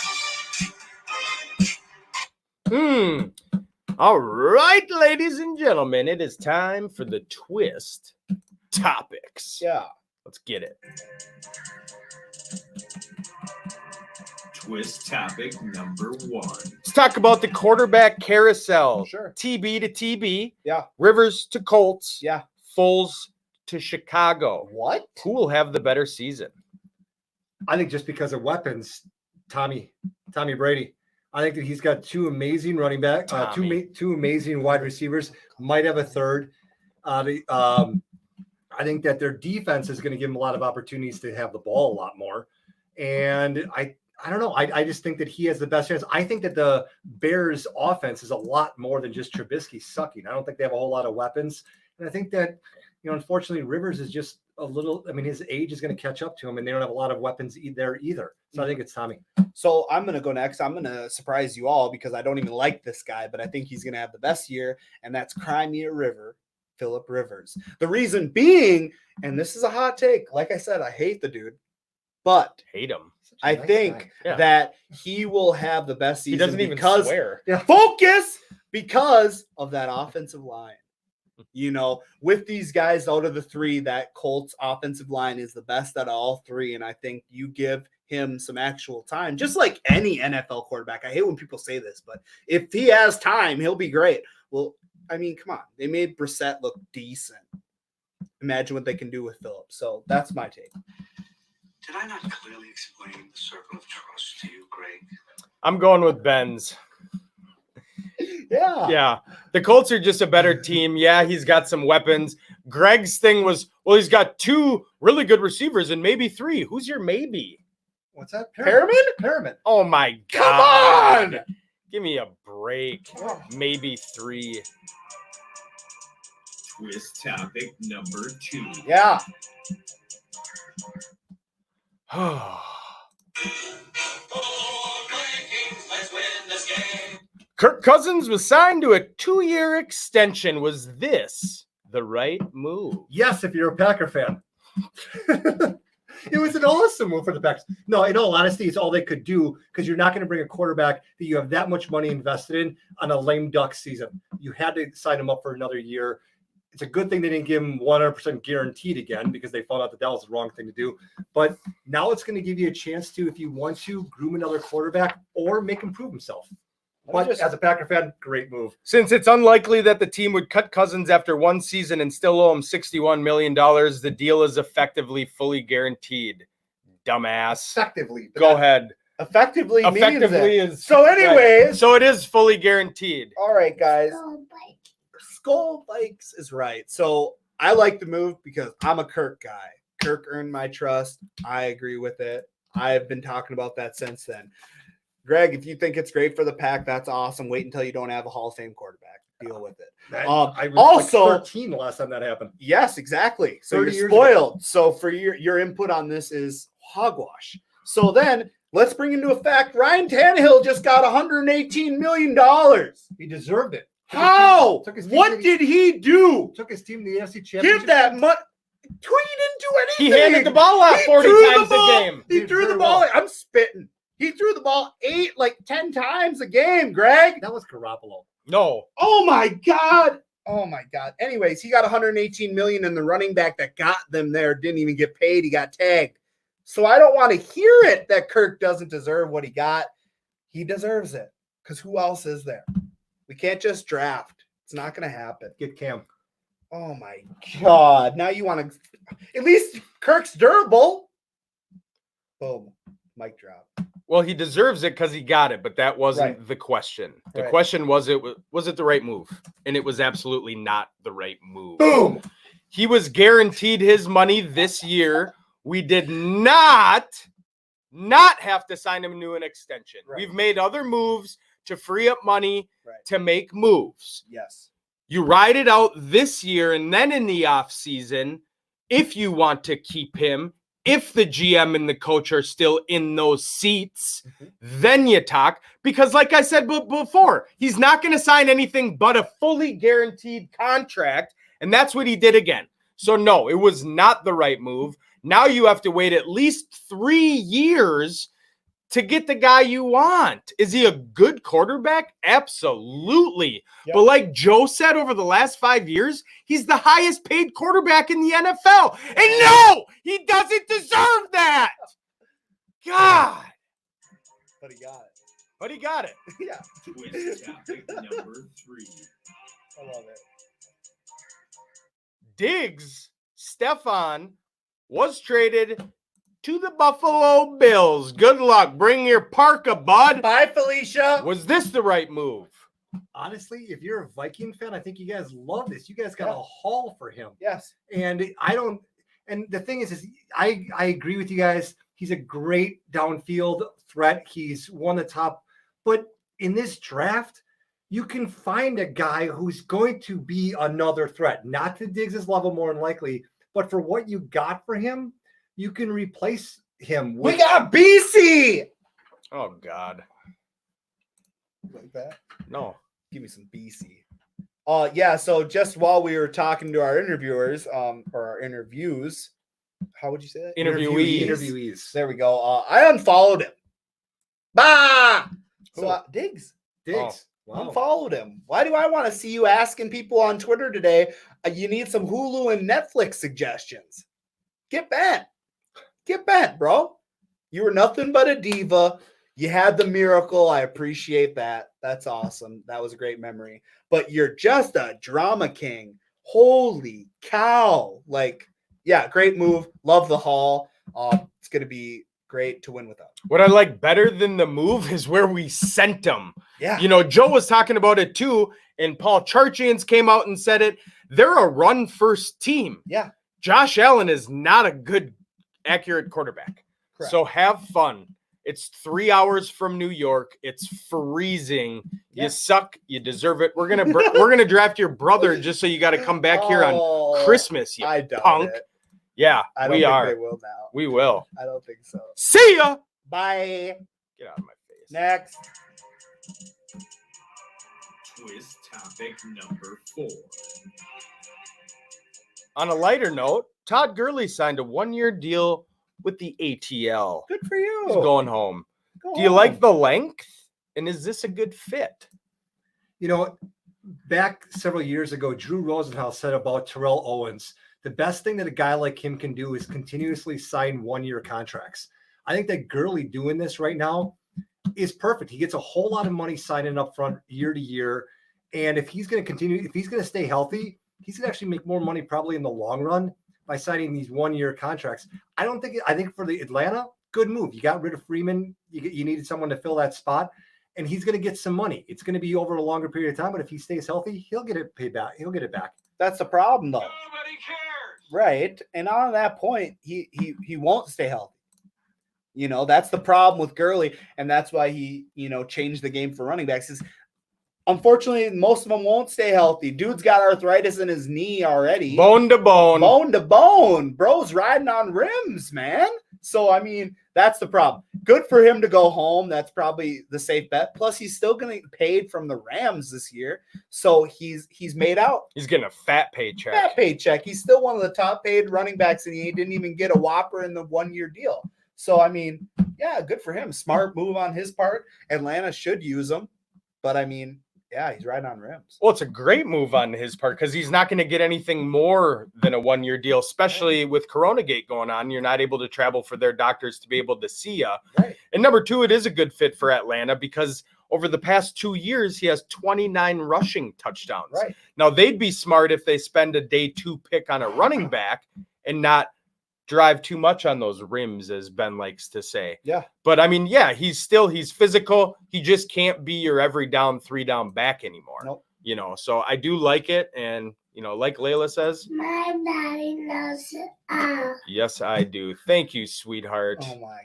All right, ladies and gentlemen, it is time for the twist topics. Yeah. Let's get it. Twist topic number 1. Let's talk about the quarterback carousel. Sure. TB to TB. Yeah. Rivers to Colts. Yeah. Foles to Chicago. What? Who will have the better season? I think just because of weapons, Tommy Brady. I think that he's got two amazing running back, two amazing wide receivers. Might have a third. I think that their defense is going to give them a lot of opportunities to have the ball a lot more. And I don't know. I just think that he has the best chance. I think that the Bears offense is a lot more than just Trubisky sucking. I don't think they have a whole lot of weapons. And I think that, unfortunately, Rivers is just a little, his age is going to catch up to him, and they don't have a lot of weapons there either. So I think it's Tommy. So I'm going to go next. I'm going to surprise you all because I don't even like this guy, but I think he's going to have the best year, and that's Crimea River, Phillip Rivers. The reason being, and this is a hot take, like I said, I hate the dude, but Hate him. I think that he will have the best season. He doesn't even because swear. Focus because of that offensive line. With these guys out of the three, that Colts offensive line is the best out of all three. And I think you give him some actual time, just like any NFL quarterback. I hate when people say this, but if he has time, he'll be great. Well, come on. They made Brissett look decent. Imagine what they can do with Phillip. So that's my take. Did I not clearly explain the circle of trust to you, Greg? I'm going with Ben's. Yeah. Yeah. The Colts are just a better team. Yeah, he's got some weapons. Greg's thing was, he's got two really good receivers and maybe three. Who's your maybe? What's that? Perriman? Oh, my God. Come on. Give me a break. Maybe three. Twist topic number 2. Yeah. Kirk Cousins was signed to a 2-year extension. Was this the right move? Yes, if you're a Packer fan. It was an awesome move for the Packers. No, in all honesty, it's all they could do because you're not going to bring a quarterback that you have that much money invested in on a lame duck season. You had to sign him up for another year. It's a good thing they didn't give him 100% guaranteed again because they found out that was the wrong thing to do. But now it's going to give you a chance to, if you want to, groom another quarterback or make him prove himself. But as a Packer fan, great move. Since it's unlikely that the team would cut Cousins after one season and still owe him $61 million, the deal is effectively fully guaranteed. Dumbass. Effectively. Go ahead. Effectively is. So anyways. Right. So it is fully guaranteed. All right, guys. Skull Bikes is right. So I like the move because I'm a Kirk guy. Kirk earned my trust. I agree with it. I've been talking about that since then. Greg, if you think it's great for the Pack, that's awesome. Wait until you don't have a Hall of Fame quarterback. Deal with it. I was also- like 13 the last time that happened. Yes, exactly. So 30 you're years spoiled. So for your input on this is hogwash. So then let's bring into effect Ryan Tannehill just got $118 million. He deserved it. How? Took his team What to the- did he do? Took his team to the NFC Championship. Give that money. He didn't do anything. He handed the ball out He 40 threw the times a ball. game. He Did threw the very ball. well. I'm spitting. He threw the ball 10 times a game, Greg. That was Garoppolo. No. Oh my God. Oh my God. Anyways, he got 118 million, and the running back that got them there didn't even get paid. He got tagged. So I don't want to hear it that Kirk doesn't deserve what he got. He deserves it because who else is there? We can't just draft. It's not going to happen. Get Cam. Oh my God. Now you want to, at least Kirk's durable. Boom. Mic drop. Well, he deserves it because he got it, but that wasn't Right. the question. The Right. question was it the right move? And it was absolutely not the right move. Boom. He was guaranteed his money this year. We did not have to sign him to an extension. Right. We've made other moves to free up money Right. to make moves. Yes. You ride it out this year and then in the offseason, if you want to keep him, if the GM and the coach are still in those seats, then you talk. Because like I said before, he's not going to sign anything but a fully guaranteed contract. And that's what he did again. So no, it was not the right move. Now you have to wait at least 3 years to get the guy you want. Is he a good quarterback? Absolutely. Yep. But like Joe said, over the last 5 years, he's the highest paid quarterback in the NFL. And no, he doesn't deserve that. God. But he got it. But he got it. Yeah. Twist topic number 3. I love it. Diggs, Stefan, was traded to the Buffalo Bills. Good luck. Bring your parka, bud. Bye, Felicia. Was this the right move? Honestly, if you're a Viking fan, I think you guys love this. You guys got Yeah. a haul for him. Yes. And I don't, and the thing is I agree with you guys. He's a great downfield threat. He's one of the top, but in this draft, you can find a guy who's going to be another threat, not to Diggs' level more than likely, but for what you got for him, you can replace him with. We got BC. Oh, God. Like that. No. Give me some BC. Yeah, so just while we were talking to our interviewers, or our interviews, how would you say that? Interviewees. There we go. I unfollowed him. Bah! So Who? Diggs. Diggs. Wow. Unfollowed him. Why do I want to see you asking people on Twitter today? You need some Hulu and Netflix suggestions. Get bent. Get bent, bro. You were nothing but a diva. You had the miracle. I appreciate that. That's awesome. That was a great memory. But you're just a drama king. Holy cow. Like, yeah, great move. Love the haul. It's going to be great to win without. What I like better than the move is where we sent him. Yeah. You know, Joe was talking about it too, and Paul Charchians came out and said it. They're a run-first team. Yeah. Josh Allen is not a good, accurate quarterback. Correct. So have fun. It's 3 hours from New York. It's freezing. Yeah. You suck. You deserve it. We're gonna draft your brother just so you got to come back here on Christmas. You I doubt punk. it. Yeah, I don't we think are. they will now. We will. I don't think so. See ya. Bye. Get out of my face. Next. Twist topic number 4. On a lighter note, Todd Gurley signed a 1-year deal with the ATL. Good for you. He's going home. Go Do you home. like the length? And is this a good fit? You know, back several years ago, Drew Rosenhaus said about Terrell Owens, the best thing that a guy like him can do is continuously sign 1-year contracts. I think that Gurley doing this right now is perfect. He gets a whole lot of money signing up front year to year. And if he's going to continue, if he's going to stay healthy, he's going to actually make more money probably in the long run by signing these 1-year contracts. I think for the Atlanta, good move. You got rid of Freeman. You needed someone to fill that spot. And he's going to get some money. It's going to be over a longer period of time, but if he stays healthy, he'll get it paid back. He'll get it back. That's the problem, though. Nobody cares. Right. And on that point, he won't stay healthy. You know, that's the problem with Gurley, and that's why he, changed the game for running backs. Is Unfortunately, most of them won't stay healthy. Dude's got arthritis in his knee already. Bone to bone. Bone to bone. Bro's riding on rims, man. So, I mean, that's the problem. Good for him to go home. That's probably the safe bet. Plus, he's still going to get paid from the Rams this year. So, he's made out. He's getting a fat paycheck. Fat paycheck. He's still one of the top paid running backs, and he didn't even get a whopper in the 1-year deal. So, I mean, yeah, good for him. Smart move on his part. Atlanta should use him. But, I mean, yeah, he's riding on rims. Well, it's a great move on his part because he's not going to get anything more than a 1-year deal, especially with Coronagate going on. You're not able to travel for their doctors to be able to see you. Right. And number two, it is a good fit for Atlanta because over the past 2 years, he has 29 rushing touchdowns. Right. Now, they'd be smart if they spend a day 2 pick on a running back and not drive too much on those rims, as Ben likes to say. Yeah. But I mean, yeah, he's physical. He just can't be your every down, 3-down back anymore. Nope. You know, so I do like it. And, you know, like Layla says, My daddy knows it. yes, I do. Thank you, sweetheart. Oh, my.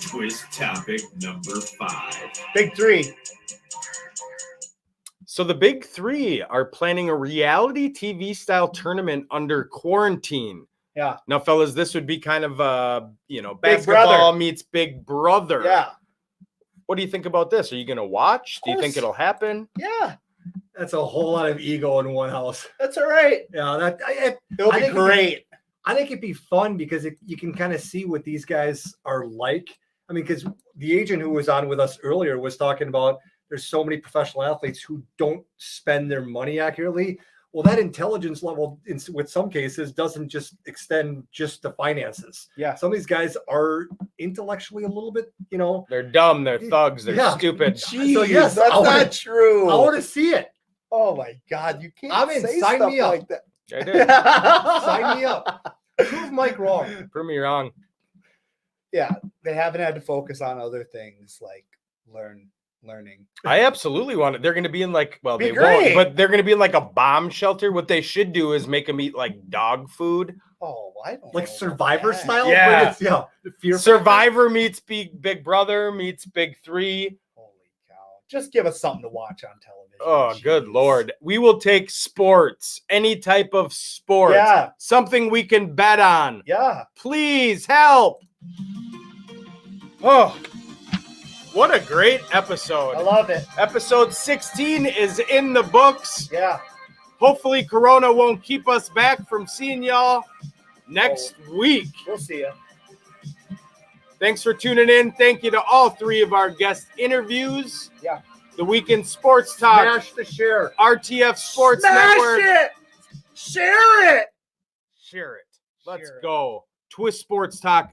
Twist topic number 5. Big 3. So the big 3 are planning a reality TV style tournament under quarantine. Yeah. Now, fellas, this would be kind of Big basketball Brother. meets Big Brother. Yeah. What do you think about this? Are you going to watch? Do you think course. it'll happen? Yeah. That's a whole lot of ego in one house. That's all right. Yeah, It'll I be think great. I think it'd be fun because you can kind of see what these guys are like. I mean, because the agent who was on with us earlier was talking about there's so many professional athletes who don't spend their money accurately. Well, that intelligence level, with some cases, doesn't just extend just to finances. Yeah. Some of these guys are intellectually a little bit, They're dumb. They're thugs. They're Yeah. stupid. Jeez, So, yes, that's I wanna- not true. I want to see it. Oh my God, you can't I'm in. say Sign stuff me up. like that. I did. Sign me up. Prove Mike wrong. Prove me wrong. Yeah, they haven't had to focus on other things like learning. I absolutely want it. They're going to be in they Be won't, great. but they're going to be in like a bomb shelter. What they should do is make them eat like dog food. Oh, I don't Like know Survivor about that. style? Yeah. But it's, the fear Survivor meets Big Brother meets Big 3. Holy cow! Just give us something to watch on television. Oh, good Jeez. Lord. We will take sports, any type of sports, Yeah, something we can bet on. yeah. Please help. Oh, what a great episode. I love it. Episode 16 is in the books. Yeah. Hopefully, Corona won't keep us back from seeing y'all next week. We'll see you. Thanks for tuning in. Thank you to all 3 of our guest interviews. Yeah. The Weekend Sports Talk, Smash the share. RTF Sports Smash Network. it. Share it. Share it. Let's Share it. go. TwistSportsTalk.com.